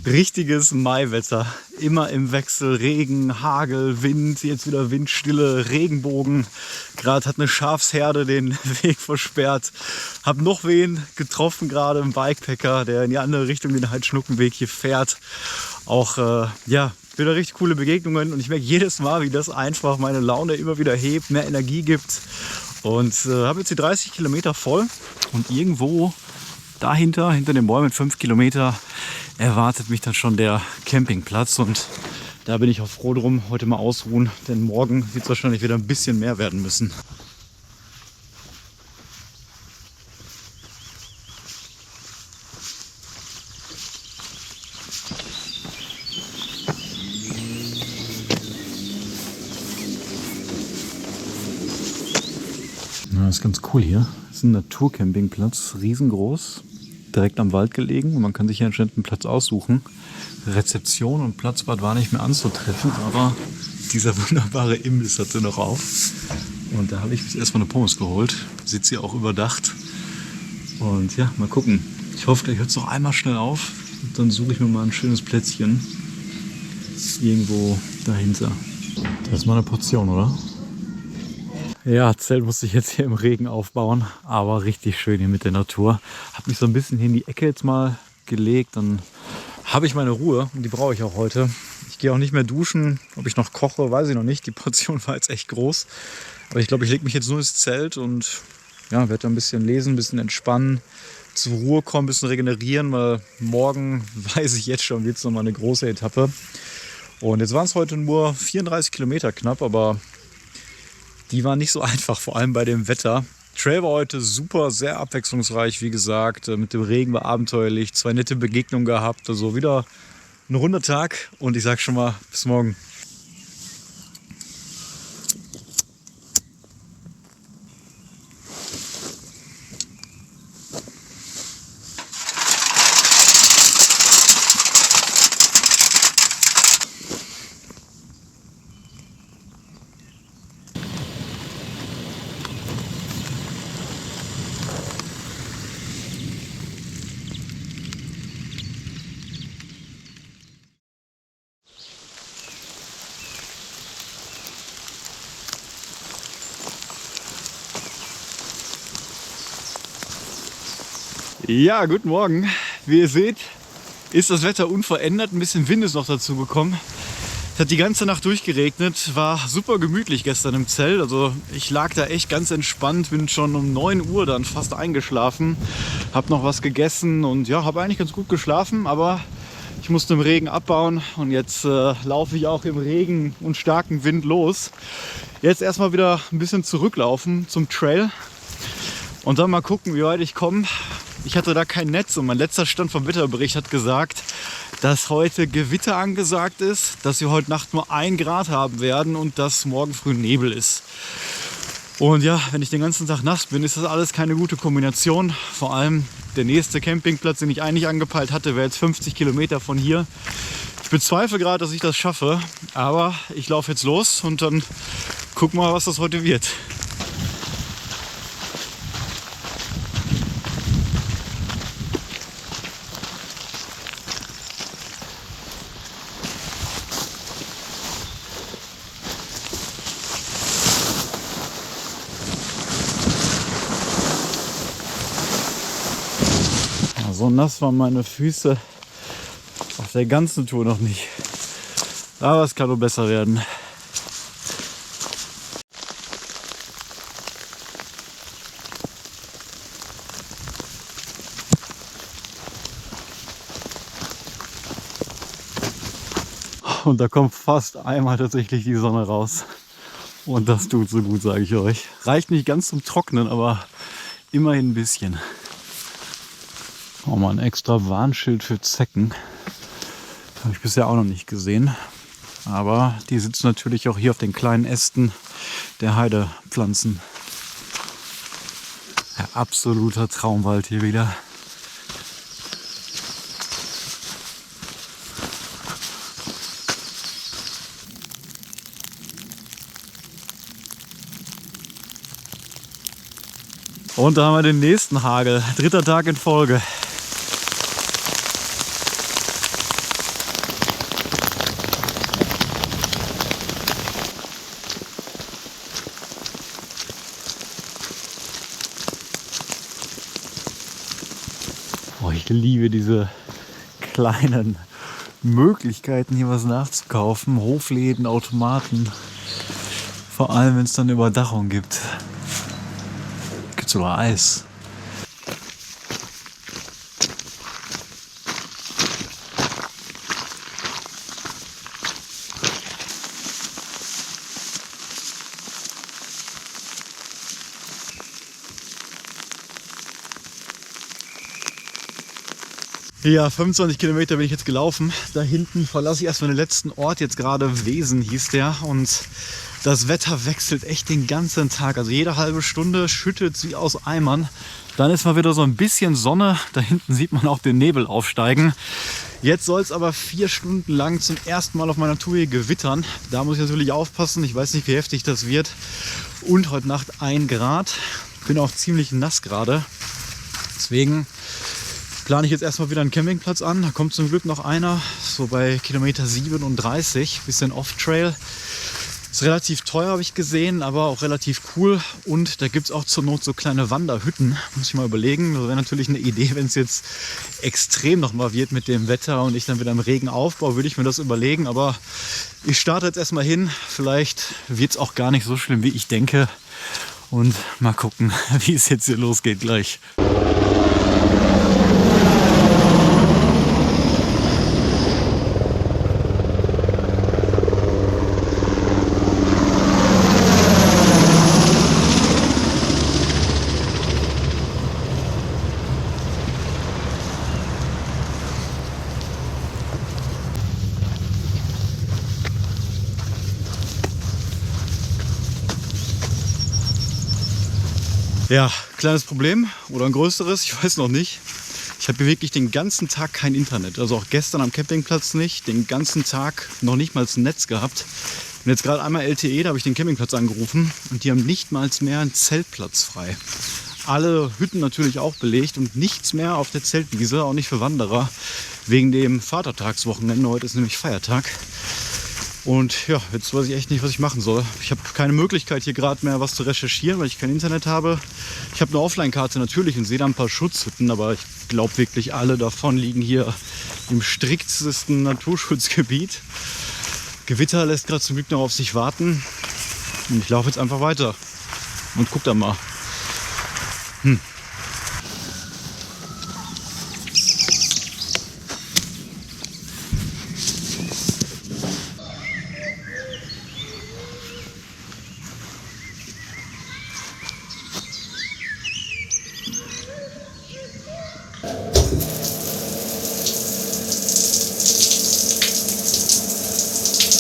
Richtiges Maiwetter, immer im Wechsel, Regen, Hagel, Wind, jetzt wieder Windstille, Regenbogen. Gerade hat eine Schafsherde den Weg versperrt. Hab noch wen getroffen gerade im Bikepacker, der in die andere Richtung den Heidschnuckenweg hier fährt. Auch ja, wieder richtig coole Begegnungen und ich merke jedes Mal, wie das einfach meine Laune immer wieder hebt, mehr Energie gibt. Und habe jetzt die 30 Kilometer voll und irgendwo dahinter, hinter den Bäumen 5 Kilometer, erwartet mich dann schon der Campingplatz und da bin ich auch froh drum, heute mal ausruhen, denn morgen wird es wahrscheinlich wieder ein bisschen mehr werden müssen. Na, das ist ganz cool hier. Das ist ein Naturcampingplatz, riesengroß. Direkt am Wald gelegen und man kann sich hier anscheinend einen Platz aussuchen. Rezeption und Platzbad war nicht mehr anzutreffen, aber dieser wunderbare Imbiss hatte noch auf. Und da habe ich erstmal eine Pommes geholt. Sitze hier auch überdacht. Und ja, mal gucken. Ich hoffe, gleich hört es noch einmal schnell auf. Und dann suche ich mir mal ein schönes Plätzchen. Irgendwo dahinter. Das ist mal eine Portion, oder? Ja, Zelt musste ich jetzt hier im Regen aufbauen, aber richtig schön hier mit der Natur. Habe mich so ein bisschen hier in die Ecke jetzt mal gelegt, dann habe ich meine Ruhe und die brauche ich auch heute. Ich gehe auch nicht mehr duschen, ob ich noch koche, weiß ich noch nicht. Die Portion war jetzt echt groß, aber ich glaube, ich lege mich jetzt nur ins Zelt und ja, werde ein bisschen lesen, ein bisschen entspannen, zur Ruhe kommen, ein bisschen regenerieren, weil morgen, weiß ich jetzt schon, wird es nochmal eine große Etappe. Und jetzt waren es heute nur 34 Kilometer knapp, aber die waren nicht so einfach, vor allem bei dem Wetter. Trail war heute super, sehr abwechslungsreich, wie gesagt. Mit dem Regen war abenteuerlich, 2 nette Begegnungen gehabt. Also wieder ein runder Tag und ich sage schon mal, bis morgen. Ja, guten Morgen. Wie ihr seht, ist das Wetter unverändert. Ein bisschen Wind ist noch dazu gekommen. Es hat die ganze Nacht durchgeregnet, war super gemütlich gestern im Zelt. Also ich lag da echt ganz entspannt, bin schon um 9 Uhr dann fast eingeschlafen, habe noch was gegessen und ja, habe eigentlich ganz gut geschlafen, aber ich musste im Regen abbauen und jetzt laufe ich auch im Regen und starken Wind los. Jetzt erstmal wieder ein bisschen zurücklaufen zum Trail und dann mal gucken, wie weit ich komme. Ich hatte da kein Netz und mein letzter Stand vom Wetterbericht hat gesagt, dass heute Gewitter angesagt ist, dass wir heute Nacht nur 1 Grad haben werden und dass morgen früh Nebel ist. Und ja, wenn ich den ganzen Tag nass bin, ist das alles keine gute Kombination. Vor allem der nächste Campingplatz, den ich eigentlich angepeilt hatte, wäre jetzt 50 Kilometer von hier. Ich bezweifle gerade, dass ich das schaffe, aber ich laufe jetzt los und dann gucken wir mal, was das heute wird. So nass waren meine Füße auf der ganzen Tour noch nicht. Aber es kann nur besser werden. Und da kommt fast einmal tatsächlich die Sonne raus. Und das tut so gut, sage ich euch. Reicht nicht ganz zum Trocknen, aber immerhin ein bisschen. Oh, mal ein extra Warnschild für Zecken. Habe ich bisher auch noch nicht gesehen. Aber die sitzen natürlich auch hier auf den kleinen Ästen der Heidepflanzen. Ja, absoluter Traumwald hier wieder. Und da haben wir den nächsten Hagel. 3. Tag in Folge. Oh, ich liebe diese kleinen Möglichkeiten, hier was nachzukaufen. Hofläden, Automaten. Vor allem, wenn es dann eine Überdachung gibt. Gibt sogar Eis. Ja, 25 Kilometer bin ich jetzt gelaufen. Da hinten verlasse ich erstmal den letzten Ort, jetzt gerade Wesen hieß der. Und das Wetter wechselt echt den ganzen Tag. Also jede halbe Stunde schüttet es wie aus Eimern. Dann ist mal wieder so ein bisschen Sonne. Da hinten sieht man auch den Nebel aufsteigen. Jetzt soll es aber 4 Stunden lang zum ersten Mal auf meiner Tour hier gewittern. Da muss ich natürlich aufpassen. Ich weiß nicht, wie heftig das wird. Und heute Nacht 1 Grad. Bin auch ziemlich nass gerade. Deswegen plane ich jetzt erstmal wieder einen Campingplatz an. Da kommt zum Glück noch einer, so bei Kilometer 37, bisschen Off-Trail. Ist relativ teuer, habe ich gesehen, aber auch relativ cool. Und da gibt es auch zur Not so kleine Wanderhütten. Muss ich mal überlegen. Das wäre natürlich eine Idee, wenn es jetzt extrem nochmal wird mit dem Wetter und ich dann wieder im Regen aufbaue, würde ich mir das überlegen. Aber ich starte jetzt erstmal hin. Vielleicht wird es auch gar nicht so schlimm, wie ich denke. Und mal gucken, wie es jetzt hier losgeht gleich. Ja, kleines Problem oder ein größeres, ich weiß noch nicht. Ich habe hier wirklich den ganzen Tag kein Internet. Also auch gestern am Campingplatz nicht. Den ganzen Tag noch nicht mal ein Netz gehabt. Und jetzt gerade einmal LTE, da habe ich den Campingplatz angerufen. Und die haben nicht mal mehr einen Zeltplatz frei. Alle Hütten natürlich auch belegt und nichts mehr auf der Zeltwiese, auch nicht für Wanderer. Wegen dem Vatertagswochenende, heute ist nämlich Feiertag. Und ja, jetzt weiß ich echt nicht, was ich machen soll. Ich habe keine Möglichkeit, hier gerade mehr was zu recherchieren, weil ich kein Internet habe. Ich habe eine Offline-Karte natürlich und sehe da ein paar Schutzhütten, aber ich glaube wirklich, alle davon liegen hier im striktesten Naturschutzgebiet. Gewitter lässt gerade zum Glück noch auf sich warten. Und ich laufe jetzt einfach weiter und guck da mal.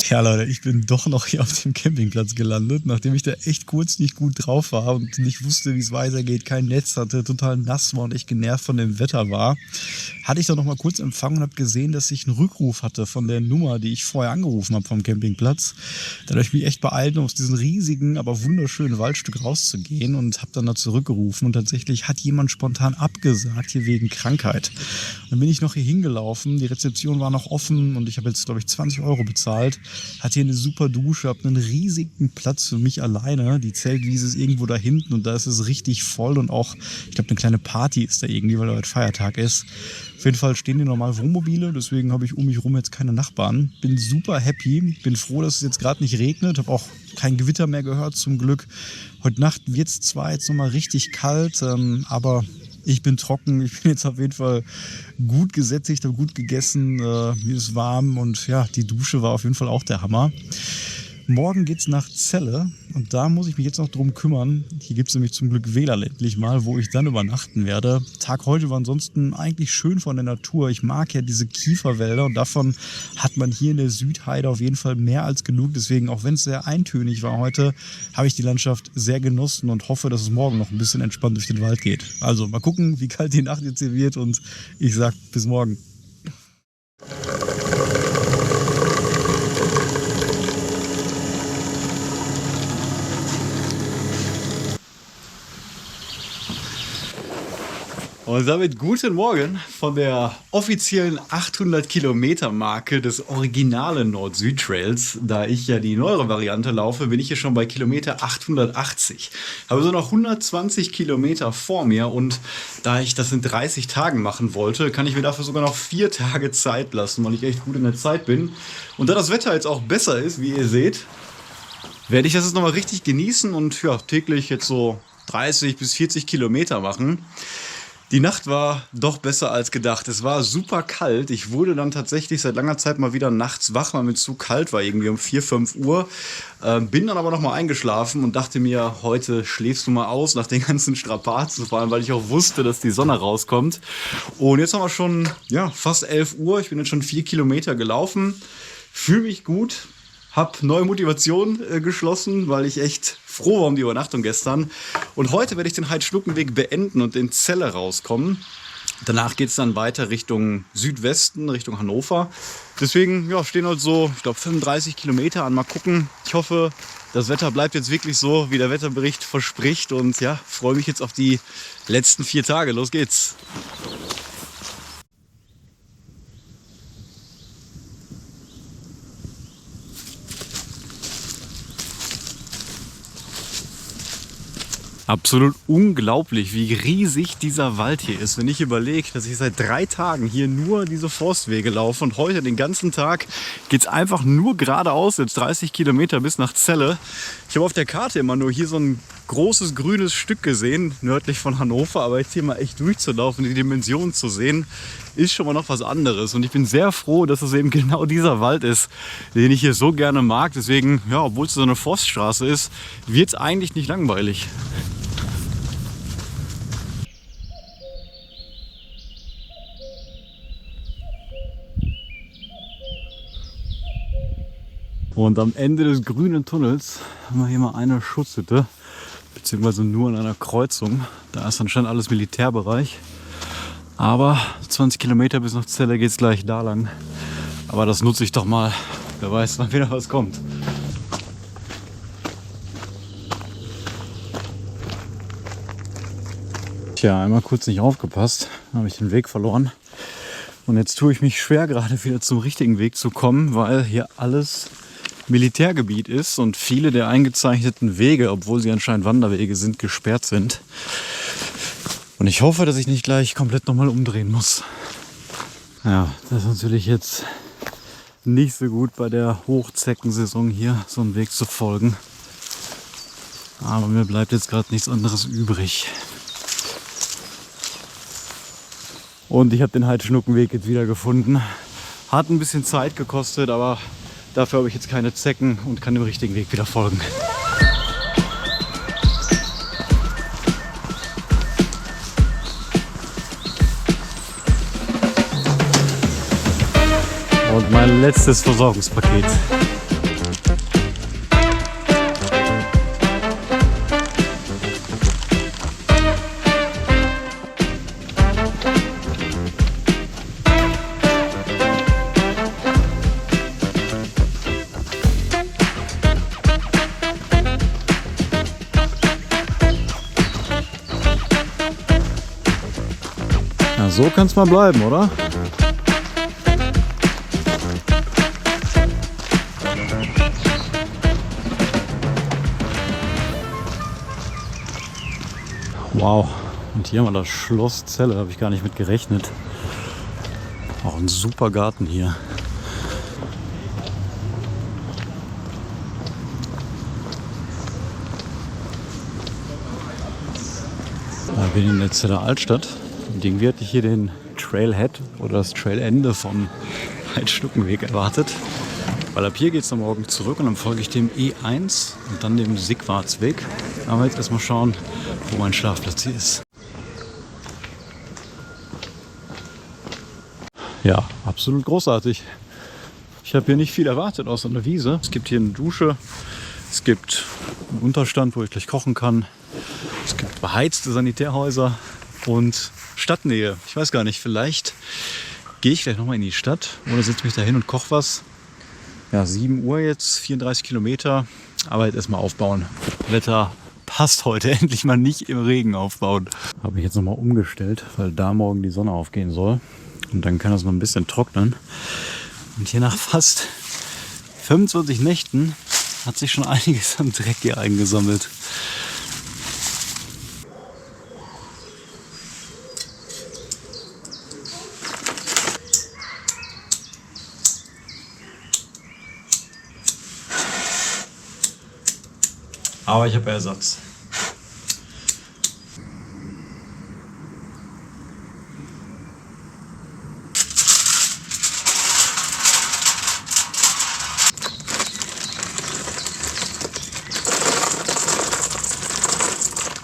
Ja Leute, ich bin doch noch hier auf dem Campingplatz gelandet, nachdem ich da echt kurz nicht gut drauf war und nicht wusste, wie es weitergeht, kein Netz hatte, total nass war und echt genervt von dem Wetter war. Hatte ich dann noch mal kurz empfangen und habe gesehen, dass ich einen Rückruf hatte von der Nummer, die ich vorher angerufen habe vom Campingplatz. Dann habe ich mich echt beeilt, um aus diesem riesigen, aber wunderschönen Waldstück rauszugehen und habe dann da zurückgerufen und tatsächlich hat jemand spontan abgesagt, hier wegen Krankheit. Dann bin ich noch hier hingelaufen, die Rezeption war noch offen und ich habe jetzt, glaube ich, 20 € bezahlt. Hatte hier eine super Dusche, habe einen riesigen Platz für mich alleine. Die Zeltwiese ist irgendwo da hinten und da ist es richtig voll und auch, ich glaube, eine kleine Party ist da irgendwie, weil heute Feiertag ist. Auf jeden Fall stehen hier normal Wohnmobile, deswegen habe ich um mich rum jetzt keine Nachbarn. Bin super happy, bin froh, dass es jetzt gerade nicht regnet, habe auch kein Gewitter mehr gehört zum Glück. Heute Nacht wird es zwar jetzt nochmal richtig kalt, aber ich bin trocken, ich bin jetzt auf jeden Fall gut gesättigt, habe gut gegessen, mir ist warm und ja, die Dusche war auf jeden Fall auch der Hammer. Morgen geht's nach Celle und da muss ich mich jetzt noch drum kümmern. Hier gibt's nämlich zum Glück WLAN endlich mal, wo ich dann übernachten werde. Tag heute war ansonsten eigentlich schön von der Natur. Ich mag ja diese Kieferwälder und davon hat man hier in der Südheide auf jeden Fall mehr als genug. Deswegen, auch wenn es sehr eintönig war heute, habe ich die Landschaft sehr genossen und hoffe, dass es morgen noch ein bisschen entspannt durch den Wald geht. Also mal gucken, wie kalt die Nacht jetzt hier wird und ich sag bis morgen. Und damit guten Morgen von der offiziellen 800-Kilometer-Marke des originalen Nord-Süd-Trails. Da ich ja die neuere Variante laufe, bin ich hier schon bei Kilometer 880. Habe so noch 120 Kilometer vor mir und da ich das in 30 Tagen machen wollte, kann ich mir dafür sogar noch 4 Tage Zeit lassen, weil ich echt gut in der Zeit bin. Und da das Wetter jetzt auch besser ist, wie ihr seht, werde ich das jetzt nochmal richtig genießen und ja, täglich jetzt so 30 bis 40 Kilometer machen. Die Nacht war doch besser als gedacht. Es war super kalt. Ich wurde dann tatsächlich seit langer Zeit mal wieder nachts wach, weil mir zu kalt war, irgendwie um 4, 5 Uhr. Bin dann aber noch mal eingeschlafen und dachte mir, heute schläfst du mal aus nach den ganzen Strapazen, vor allem weil ich auch wusste, dass die Sonne rauskommt. Und jetzt haben wir schon fast 11 Uhr. Ich bin jetzt schon 4 Kilometer gelaufen. Fühle mich gut. Hab neue Motivation geschlossen, weil ich echt froh war um die Übernachtung gestern. Und heute werde ich den Heidschluckenweg beenden und in Celle rauskommen. Danach geht es dann weiter Richtung Südwesten, Richtung Hannover. Deswegen stehen halt so, ich glaube, 35 Kilometer an. Mal gucken. Ich hoffe, das Wetter bleibt jetzt wirklich so, wie der Wetterbericht verspricht. Und freue mich jetzt auf die letzten 4 Tage. Los geht's. Absolut unglaublich, wie riesig dieser Wald hier ist. Wenn ich überlege, dass ich seit 3 Tagen hier nur diese Forstwege laufe und heute den ganzen Tag geht es einfach nur geradeaus, jetzt 30 Kilometer bis nach Celle. Ich habe auf der Karte immer nur hier so ein großes grünes Stück gesehen, nördlich von Hannover, aber jetzt hier mal echt durchzulaufen, die Dimensionen zu sehen, ist schon mal noch was anderes. Und ich bin sehr froh, dass es eben genau dieser Wald ist, den ich hier so gerne mag. Deswegen, obwohl es so eine Forststraße ist, wird es eigentlich nicht langweilig. Und am Ende des grünen Tunnels haben wir hier mal eine Schutzhütte, beziehungsweise nur an einer Kreuzung. Da ist anscheinend alles Militärbereich. Aber 20 Kilometer bis nach Celle geht es gleich da lang. Aber das nutze ich doch mal. Wer weiß, wann wieder was kommt. Tja, einmal kurz nicht aufgepasst, habe ich den Weg verloren. Und jetzt tue ich mich schwer, gerade wieder zum richtigen Weg zu kommen, weil hier alles Militärgebiet ist und viele der eingezeichneten Wege, obwohl sie anscheinend Wanderwege sind, gesperrt sind. Und ich hoffe, dass ich nicht gleich komplett nochmal umdrehen muss. Ja, das ist natürlich jetzt nicht so gut bei der Hochzeckensaison hier, so einen Weg zu folgen. Aber mir bleibt jetzt gerade nichts anderes übrig. Und ich habe den Heidschnuckenweg jetzt wieder gefunden. Hat ein bisschen Zeit gekostet, aber dafür habe ich jetzt keine Zecken und kann dem richtigen Weg wieder folgen. Und mein letztes Versorgungspaket. Na, so kann es mal bleiben, oder? Wow, und hier haben wir das Schloss Celle, habe ich gar nicht mit gerechnet. Auch ein super Garten hier. Da bin ich in der Celler Altstadt. Und irgendwie hatte ich hier den Trailhead oder das Trailende vom Heidschnuckenweg erwartet. Weil ab hier geht es am Morgen zurück und dann folge ich dem E1 und dann dem Sigwartsweg. Aber jetzt erstmal schauen, wo mein Schlafplatz hier ist. Ja, absolut großartig. Ich habe hier nicht viel erwartet außer eine Wiese. Es gibt hier eine Dusche, es gibt einen Unterstand, wo ich gleich kochen kann. Es gibt beheizte Sanitärhäuser und Stadtnähe. Ich weiß gar nicht, vielleicht gehe ich gleich nochmal in die Stadt oder setze mich da hin und koche was. Ja, 7 Uhr jetzt, 34 Kilometer, aber jetzt erstmal aufbauen. Wetter passt heute, endlich mal nicht im Regen aufbauen. Habe ich jetzt nochmal umgestellt, weil da morgen die Sonne aufgehen soll. Und dann kann das noch ein bisschen trocknen. Und hier nach fast 25 Nächten hat sich schon einiges an Dreck hier eingesammelt. Aber ich habe Ersatz.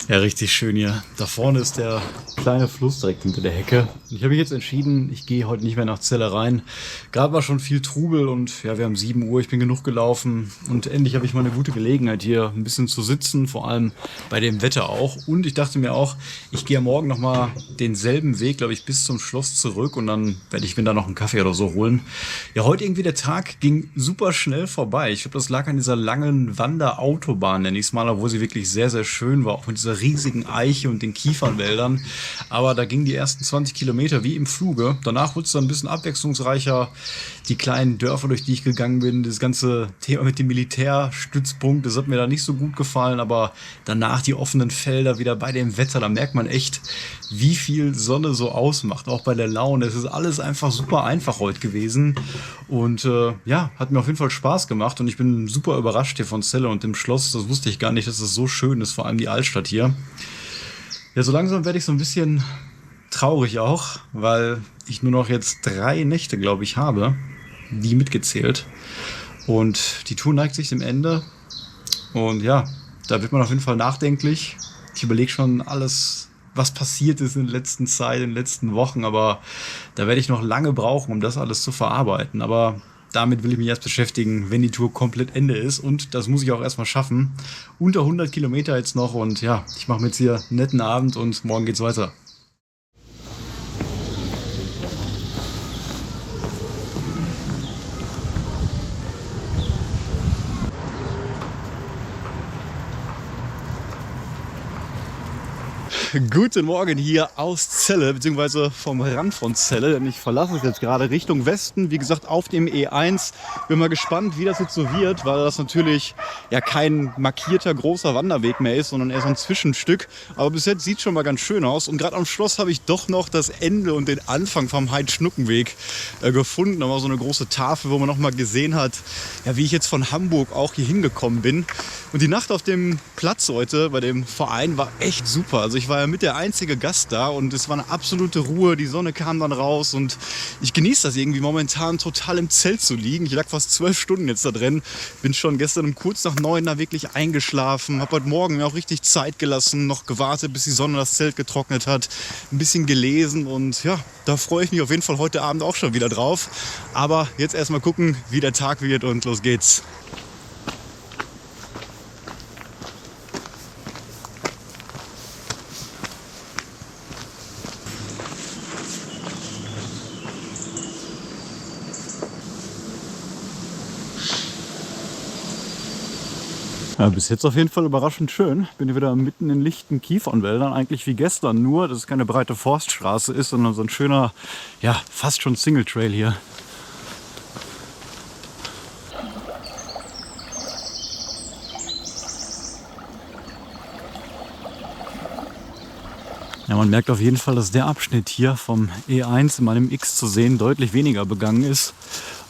Ja, richtig schön hier. Da vorne ist der kleine Fluss direkt hinter der Hecke. Ich habe mich jetzt entschieden, ich gehe heute nicht mehr nach Celle rein. Gerade war schon viel Trubel und ja, wir haben 7 Uhr, ich bin genug gelaufen. Und endlich habe ich mal eine gute Gelegenheit hier ein bisschen zu sitzen, vor allem bei dem Wetter auch. Und ich dachte mir auch, ich gehe morgen nochmal denselben Weg, glaube ich, bis zum Schloss zurück und dann werde ich mir da noch einen Kaffee oder so holen. Ja, heute irgendwie der Tag ging super schnell vorbei. Ich glaube, das lag an dieser langen Wanderautobahn, nenne ich es mal, obwohl sie wirklich sehr, sehr schön war, auch mit dieser riesigen Eiche und den Kiefernwäldern. Aber da gingen die ersten 20 Kilometer wie im Fluge. Danach wurde es dann ein bisschen abwechslungsreicher. Die kleinen Dörfer, durch die ich gegangen bin, das ganze Thema mit dem Militärstützpunkt, das hat mir da nicht so gut gefallen. Aber danach die offenen Felder wieder bei dem Wetter, da merkt man echt, wie viel Sonne so ausmacht. Auch bei der Laune. Es ist alles einfach super einfach heute gewesen. Und ja, hat mir auf jeden Fall Spaß gemacht. Und ich bin super überrascht hier von Celle und dem Schloss. Das wusste ich gar nicht, dass es so schön ist, vor allem die Altstadt hier. Ja, so langsam werde ich so ein bisschen traurig auch, weil ich nur noch jetzt 3 Nächte, glaube ich, habe, die mitgezählt. Und die Tour neigt sich dem Ende. Und ja, da wird man auf jeden Fall nachdenklich. Ich überlege schon alles, was passiert ist in der letzten Zeit, in den letzten Wochen. Aber da werde ich noch lange brauchen, um das alles zu verarbeiten. Aber damit will ich mich erst beschäftigen, wenn die Tour komplett Ende ist. Und das muss ich auch erstmal schaffen. Unter 100 Kilometer jetzt noch. Und ja, ich mache mir jetzt hier einen netten Abend und morgen geht's weiter. Guten Morgen hier aus Celle, beziehungsweise vom Rand von Celle, denn ich verlasse es jetzt gerade Richtung Westen, wie gesagt auf dem E1. Bin mal gespannt, wie das jetzt so wird, weil das natürlich ja kein markierter großer Wanderweg mehr ist, sondern eher so ein Zwischenstück. Aber bis jetzt sieht es schon mal ganz schön aus. Und gerade am Schluss habe ich doch noch das Ende und den Anfang vom Heidschnuckenweg gefunden. Da war so eine große Tafel, wo man noch mal gesehen hat, ja, wie ich jetzt von Hamburg auch hier hingekommen bin. Und die Nacht auf dem Platz heute bei dem Verein war echt super. Also ich war ja mit der einzige Gast da und es war eine absolute Ruhe. Die Sonne kam dann raus und ich genieße das irgendwie momentan total im Zelt zu liegen. Ich lag fast 12 Stunden jetzt da drin. Bin schon gestern um kurz nach 9 da wirklich eingeschlafen. Habe heute Morgen mir auch richtig Zeit gelassen, noch gewartet, bis die Sonne das Zelt getrocknet hat. Ein bisschen gelesen und ja, da freue ich mich auf jeden Fall heute Abend auch schon wieder drauf. Aber jetzt erstmal gucken, wie der Tag wird und los geht's. Ja, bis jetzt auf jeden Fall überraschend schön. Bin hier wieder mitten in lichten Kiefernwäldern, eigentlich wie gestern, nur dass es keine breite Forststraße ist, sondern so ein schöner, ja, fast schon Single Trail hier. Ja, man merkt auf jeden Fall, dass der Abschnitt hier vom E1 in meinem X zu sehen deutlich weniger begangen ist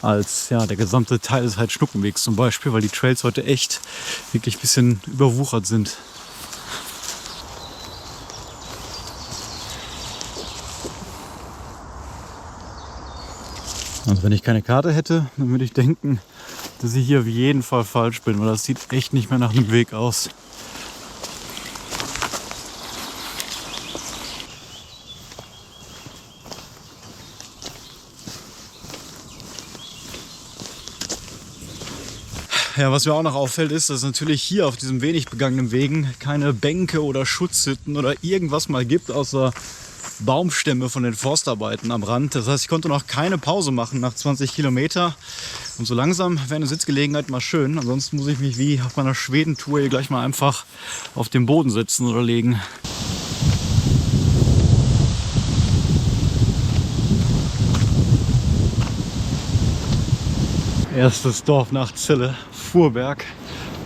als ja, der gesamte Teil des Heidschnuckenwegs zum Beispiel, weil die Trails heute echt wirklich ein bisschen überwuchert sind. Also wenn ich keine Karte hätte, dann würde ich denken, dass ich hier auf jeden Fall falsch bin, weil das sieht echt nicht mehr nach einem Weg aus. Ja, was mir auch noch auffällt, ist, dass es natürlich hier auf diesem wenig begangenen Wegen keine Bänke oder Schutzhütten oder irgendwas mal gibt, außer Baumstämme von den Forstarbeiten am Rand. Das heißt, ich konnte noch keine Pause machen nach 20 Kilometer. Und so langsam wäre eine Sitzgelegenheit mal schön. Ansonsten muss ich mich wie auf meiner Schwedentour hier gleich mal einfach auf den Boden setzen oder legen. Erstes Dorf nach Celle, Fuhrberg.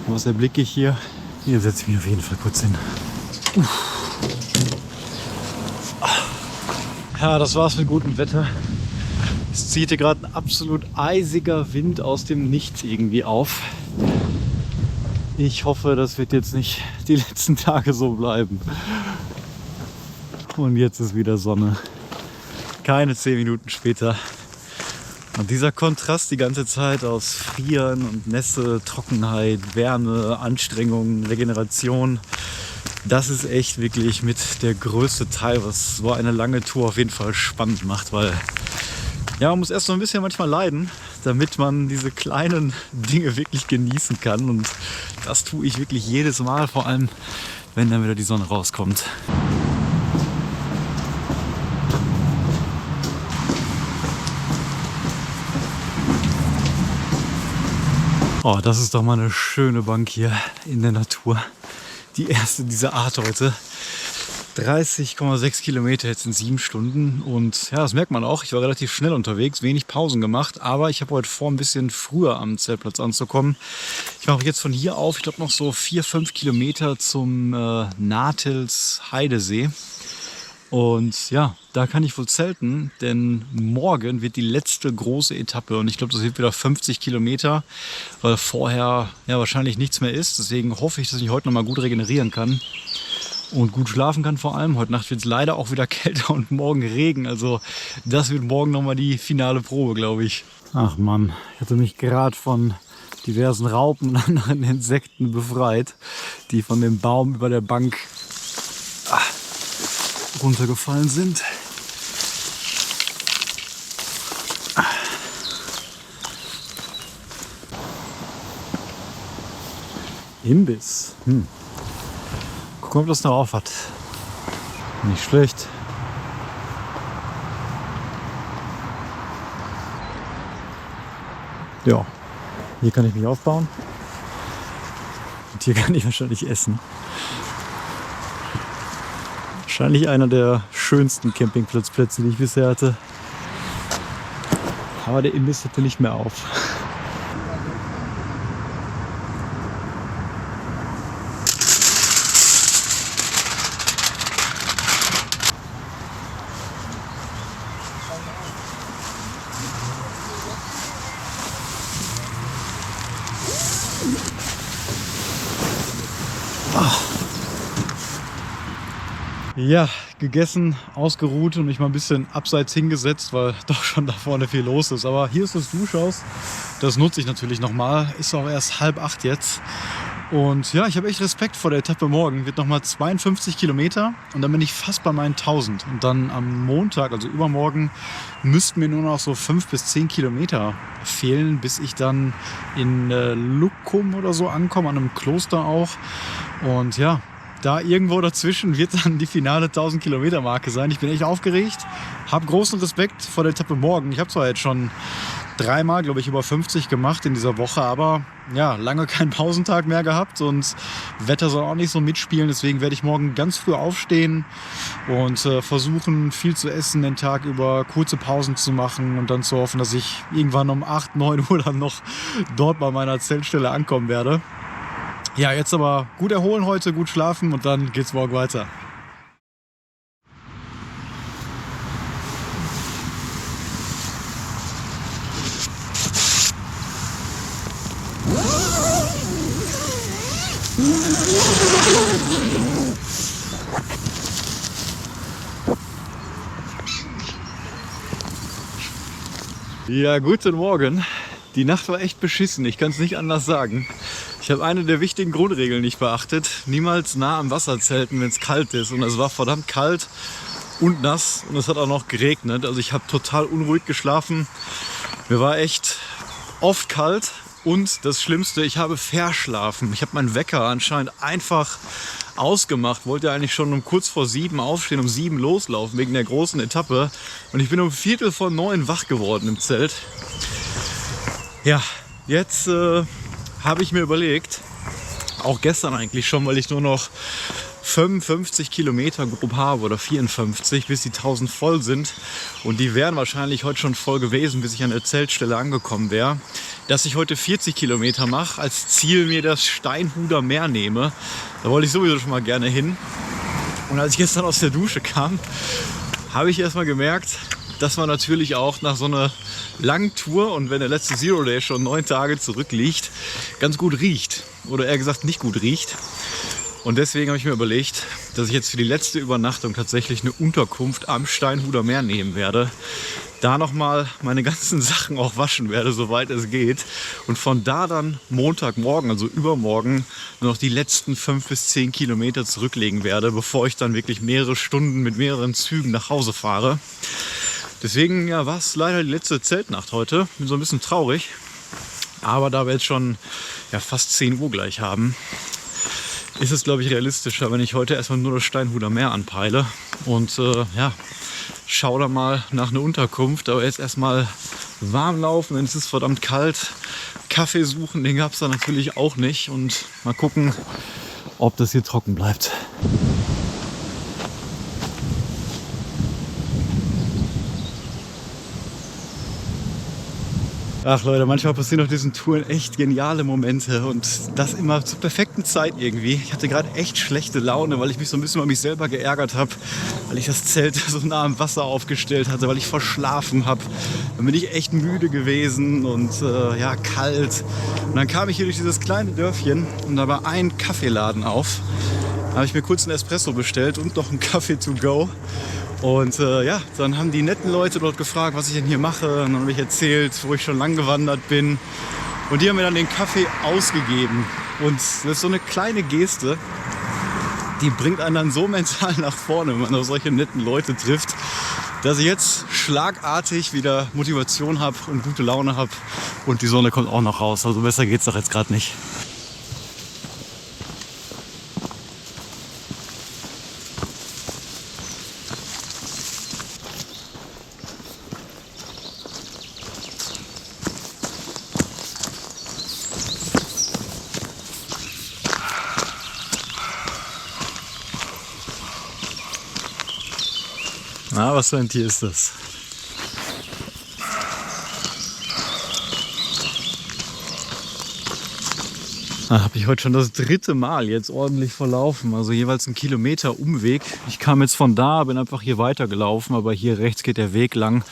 Was erblicke ich hier? Hier setze ich mich auf jeden Fall kurz hin. Ja, das war's mit gutem Wetter. Es zieht hier gerade ein absolut eisiger Wind aus dem Nichts irgendwie auf. Ich hoffe, das wird jetzt nicht die letzten Tage so bleiben. Und jetzt ist wieder Sonne. Keine 10 Minuten später. Und dieser Kontrast die ganze Zeit aus Frieren und Nässe, Trockenheit, Wärme, Anstrengung, Regeneration, das ist echt wirklich mit der größte Teil, was so eine lange Tour auf jeden Fall spannend macht, weil ja, man muss erst so ein bisschen manchmal leiden, damit man diese kleinen Dinge wirklich genießen kann. Und das tue ich wirklich jedes Mal, vor allem wenn dann wieder die Sonne rauskommt. Oh, das ist doch mal eine schöne Bank hier in der Natur. Die erste dieser Art heute. 30,6 Kilometer jetzt in 7 Stunden. Und ja, das merkt man auch. Ich war relativ schnell unterwegs, wenig Pausen gemacht. Aber ich habe heute vor, ein bisschen früher am Zeltplatz anzukommen. Ich mache jetzt von hier auf, ich glaube noch so 4-5 Kilometer zum Nahtels Heidesee. Und ja, da kann ich wohl zelten, denn morgen wird die letzte große Etappe und ich glaube, das wird wieder 50 Kilometer, weil vorher ja wahrscheinlich nichts mehr ist. Deswegen hoffe ich, dass ich heute noch mal gut regenerieren kann und gut schlafen kann vor allem. Heute Nacht wird es leider auch wieder kälter und morgen Regen, also das wird morgen noch mal die finale Probe, glaube ich. Ach Mann, ich hatte mich gerade von diversen Raupen und anderen Insekten befreit, die von dem Baum über der Bank runtergefallen sind. Imbiss. Gucken, ob das noch auf hat. Nicht schlecht. Ja, hier kann ich mich aufbauen. Und hier kann ich wahrscheinlich essen. Wahrscheinlich einer der schönsten Campingplatzplätze, die ich bisher hatte. Aber der Imbiss hatte nicht mehr auf. Ja, gegessen, ausgeruht und mich mal ein bisschen abseits hingesetzt, weil doch schon da vorne viel los ist. Aber hier ist das Duschhaus. Das nutze ich natürlich nochmal. Ist auch erst 7:30 jetzt. Und ja, ich habe echt Respekt vor der Etappe morgen. Wird nochmal 52 Kilometer und dann bin ich fast bei meinen 1000. Und dann am Montag, also übermorgen, müssten mir nur noch so 5 bis 10 Kilometer fehlen, bis ich dann in Lucum oder so ankomme, an einem Kloster auch. Und ja, da irgendwo dazwischen wird dann die finale 1000 Kilometer Marke sein. Ich bin echt aufgeregt, habe großen Respekt vor der Etappe morgen. Ich habe zwar jetzt schon 3-mal, glaube ich, über 50 gemacht in dieser Woche, aber ja, lange keinen Pausentag mehr gehabt und Wetter soll auch nicht so mitspielen. Deswegen werde ich morgen ganz früh aufstehen und versuchen, viel zu essen den Tag über, kurze Pausen zu machen und dann zu hoffen, dass ich irgendwann um 8, 9 Uhr dann noch dort bei meiner Zeltstelle ankommen werde. Ja, jetzt aber gut erholen heute, gut schlafen und dann geht's morgen weiter. Ja, guten Morgen. Die Nacht war echt beschissen, ich kann es nicht anders sagen. Ich habe eine der wichtigen Grundregeln nicht beachtet. Niemals nah am Wasser zelten, wenn es kalt ist. Und es war verdammt kalt und nass und es hat auch noch geregnet. Also ich habe total unruhig geschlafen. Mir war echt oft kalt und das Schlimmste, ich habe verschlafen. Ich habe meinen Wecker anscheinend einfach ausgemacht. Wollte eigentlich schon um kurz vor 7 aufstehen, um 7 loslaufen wegen der großen Etappe. Und ich bin um 8:45 wach geworden im Zelt. Ja, jetzt habe ich mir überlegt, auch gestern eigentlich schon, weil ich nur noch 55 Kilometer grob habe oder 54, bis die 1000 voll sind. Und die wären wahrscheinlich heute schon voll gewesen, bis ich an der Zeltstelle angekommen wäre. Dass ich heute 40 Kilometer mache, als Ziel mir das Steinhuder Meer nehme. Da wollte ich sowieso schon mal gerne hin. Und als ich gestern aus der Dusche kam, habe ich erst mal gemerkt, dass man natürlich auch nach so einer langen Tour und wenn der letzte Zero Day schon 9 Tage zurückliegt, ganz gut riecht. Oder eher gesagt nicht gut riecht. Und deswegen habe ich mir überlegt, dass ich jetzt für die letzte Übernachtung tatsächlich eine Unterkunft am Steinhuder Meer nehmen werde. Da nochmal meine ganzen Sachen auch waschen werde, soweit es geht. Und von da dann Montagmorgen, also übermorgen, nur noch die letzten 5 bis 10 Kilometer zurücklegen werde, bevor ich dann wirklich mehrere Stunden mit mehreren Zügen nach Hause fahre. Deswegen ja, war es leider die letzte Zeltnacht heute. Bin so ein bisschen traurig. Aber da wir jetzt schon fast 10 Uhr gleich haben, ist es, glaube ich, realistischer, wenn ich heute erstmal nur das Steinhuder Meer anpeile. Und schau da mal nach einer Unterkunft. Aber jetzt erstmal warm laufen, denn es ist verdammt kalt. Kaffee suchen, den gab es da natürlich auch nicht. Und mal gucken, ob das hier trocken bleibt. Ach Leute, manchmal passieren auf diesen Touren echt geniale Momente und das immer zur perfekten Zeit irgendwie. Ich hatte gerade echt schlechte Laune, weil ich mich so ein bisschen über mich selber geärgert habe, weil ich das Zelt so nah am Wasser aufgestellt hatte, weil ich verschlafen habe. Dann bin ich echt müde gewesen und kalt. Und dann kam ich hier durch dieses kleine Dörfchen und da war ein Kaffeeladen auf. Da habe ich mir kurz einen Espresso bestellt und noch einen Kaffee to go. Und dann haben die netten Leute dort gefragt, was ich denn hier mache. Und dann habe ich erzählt, wo ich schon lang gewandert bin. Und die haben mir dann den Kaffee ausgegeben. Und das ist so eine kleine Geste, die bringt einen dann so mental nach vorne, wenn man auf solche netten Leute trifft, dass ich jetzt schlagartig wieder Motivation habe und gute Laune habe. Und die Sonne kommt auch noch raus. Also besser geht's doch jetzt gerade nicht. Na, was für ein Tier ist das? Habe ich heute schon das 3. Mal jetzt ordentlich verlaufen, also jeweils 1 Kilometer Umweg. Ich kam jetzt von da, bin einfach hier weitergelaufen, aber hier rechts geht der Weg lang.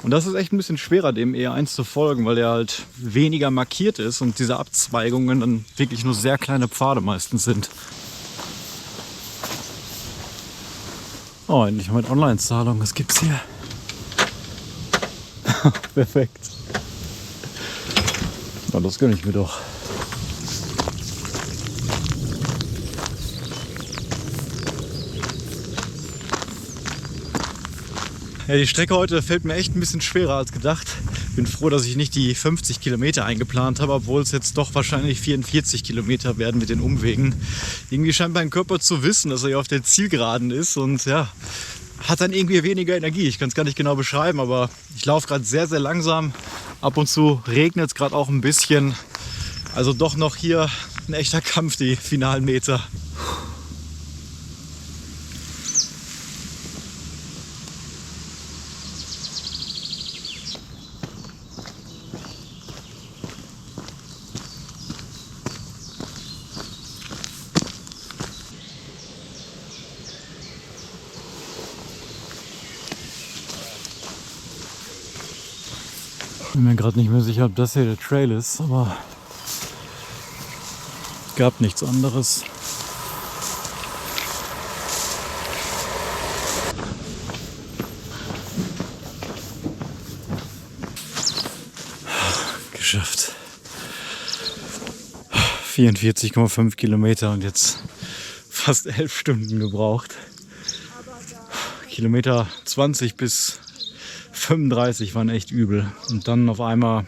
Und das ist echt ein bisschen schwerer, dem E1 zu folgen, weil der halt weniger markiert ist und diese Abzweigungen dann wirklich nur sehr kleine Pfade meistens sind. Oh, endlich mit Online-Zahlung, was gibt's hier? Perfekt. Na, das gönne ich mir doch. Ja, die Strecke heute fällt mir echt ein bisschen schwerer als gedacht. Bin froh, dass ich nicht die 50 Kilometer eingeplant habe, obwohl es jetzt doch wahrscheinlich 44 Kilometer werden mit den Umwegen. Irgendwie scheint mein Körper zu wissen, dass er hier auf der Zielgeraden ist und ja, hat dann irgendwie weniger Energie. Ich kann es gar nicht genau beschreiben, aber ich laufe gerade sehr, sehr langsam. Ab und zu regnet es gerade auch ein bisschen. Also doch noch hier ein echter Kampf, die finalen Meter. Ich bin mir gerade nicht mehr sicher, ob das hier der Trail ist, aber es gab nichts anderes. Geschafft. 44,5 Kilometer und jetzt fast 11 Stunden gebraucht. Kilometer 20 bis 35 waren echt übel. Und dann auf einmal,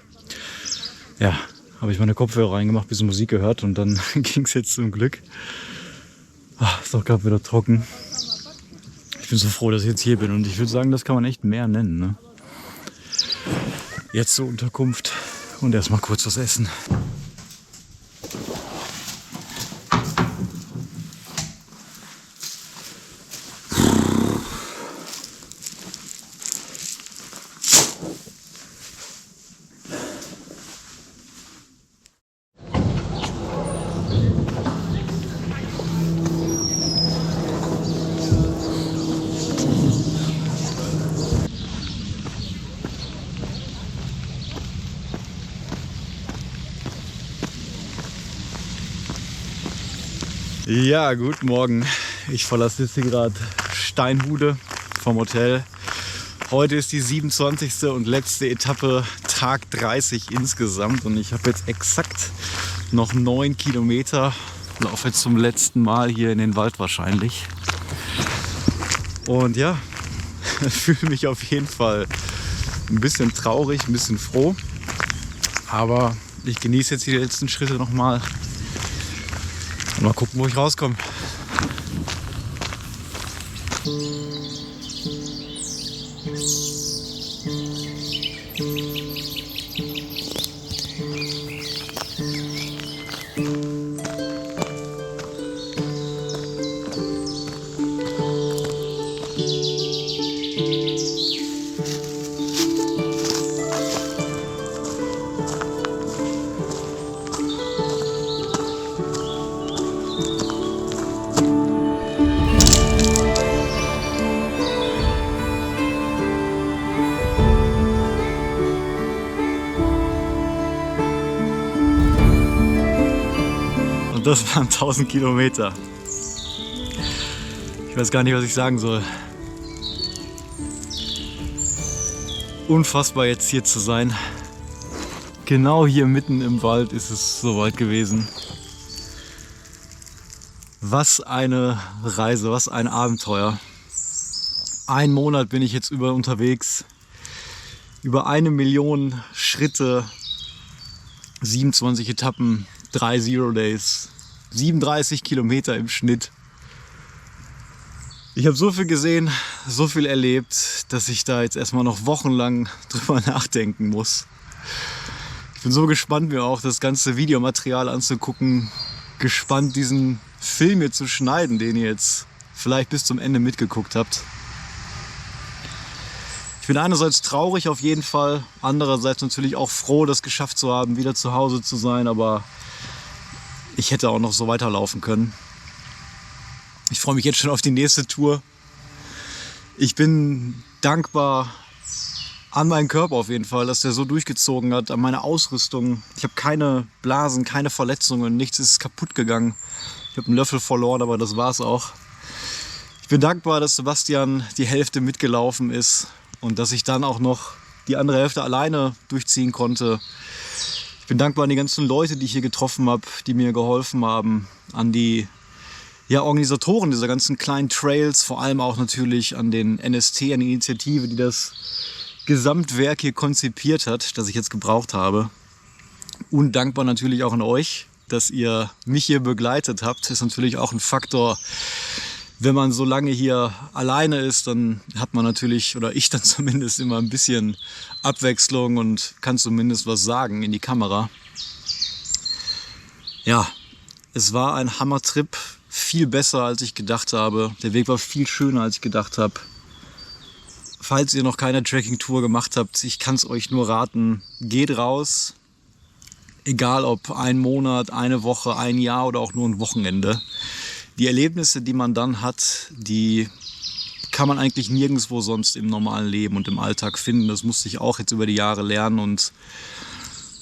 ja, habe ich meine Kopfhörer reingemacht, ein bisschen Musik gehört und dann ging es jetzt zum Glück. Ist doch gerade wieder trocken. Ich bin so froh, dass ich jetzt hier bin und ich würde sagen, das kann man echt mehr nennen. Ne? Jetzt zur Unterkunft und erstmal kurz was essen. Ja, guten Morgen. Ich verlasse jetzt hier gerade Steinhude vom Hotel. Heute ist die 27. und letzte Etappe, Tag 30 insgesamt. Und ich habe jetzt exakt noch 9 Kilometer. Laufe jetzt zum letzten Mal hier in den Wald wahrscheinlich. Und ja, fühle mich auf jeden Fall ein bisschen traurig, ein bisschen froh. Aber ich genieße jetzt die letzten Schritte nochmal. Mal gucken, wo ich rauskomme. Und das waren 1000 Kilometer. Ich weiß gar nicht, was ich sagen soll. Unfassbar jetzt hier zu sein. Genau hier mitten im Wald ist es soweit gewesen. Was eine Reise, was ein Abenteuer. 1 Monat bin ich jetzt unterwegs. Über 1 Million Schritte, 27 Etappen, 3 Zero Days, 37 Kilometer im Schnitt. Ich habe so viel gesehen, so viel erlebt, dass ich da jetzt erstmal noch wochenlang drüber nachdenken muss. Ich bin so gespannt, mir auch das ganze Videomaterial anzugucken, gespannt, diesen Film hier zu schneiden, den ihr jetzt vielleicht bis zum Ende mitgeguckt habt. bin einerseits traurig auf jeden Fall, andererseits natürlich auch froh, das geschafft zu haben, wieder zu Hause zu sein, aber ich hätte auch noch so weiterlaufen können. Ich freue mich jetzt schon auf die nächste Tour. Ich bin dankbar an meinen Körper auf jeden Fall, dass der so durchgezogen hat, an meine Ausrüstung. Ich habe keine Blasen, keine Verletzungen, nichts ist kaputt gegangen. Ich habe einen Löffel verloren, aber das war's auch. Ich bin dankbar, dass Sebastian die Hälfte mitgelaufen ist und dass ich dann auch noch die andere Hälfte alleine durchziehen konnte. Ich bin dankbar an die ganzen Leute, die ich hier getroffen habe, die mir geholfen haben, an die Organisatoren dieser ganzen kleinen Trails, vor allem auch natürlich an den NST, an die Initiative, die das Gesamtwerk hier konzipiert hat, das ich jetzt gebraucht habe. Und dankbar natürlich auch an euch, dass ihr mich hier begleitet habt. Das ist natürlich auch ein Faktor. Wenn man so lange hier alleine ist, dann hat man natürlich, oder ich dann zumindest, immer ein bisschen Abwechslung und kann zumindest was sagen in die Kamera. Ja, es war ein Hammertrip, viel besser als ich gedacht habe. Der Weg war viel schöner als ich gedacht habe. Falls ihr noch keine Trekking-Tour gemacht habt, ich kann es euch nur raten, geht raus. Egal ob ein Monat, eine Woche, ein Jahr oder auch nur ein Wochenende. Die Erlebnisse, die man dann hat, die kann man eigentlich nirgendwo sonst im normalen Leben und im Alltag finden. Das musste ich auch jetzt über die Jahre lernen und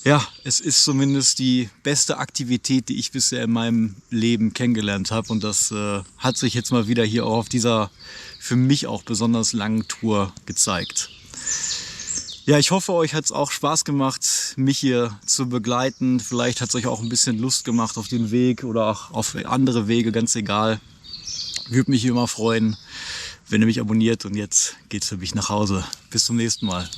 ja, es ist zumindest die beste Aktivität, die ich bisher in meinem Leben kennengelernt habe. Und das hat sich jetzt mal wieder hier auch auf dieser für mich auch besonders langen Tour gezeigt. Ja, ich hoffe, euch hat es auch Spaß gemacht, mich hier zu begleiten. Vielleicht hat es euch auch ein bisschen Lust gemacht auf den Weg oder auch auf andere Wege, ganz egal. Würde mich immer freuen, wenn ihr mich abonniert. Und jetzt geht's für mich nach Hause. Bis zum nächsten Mal.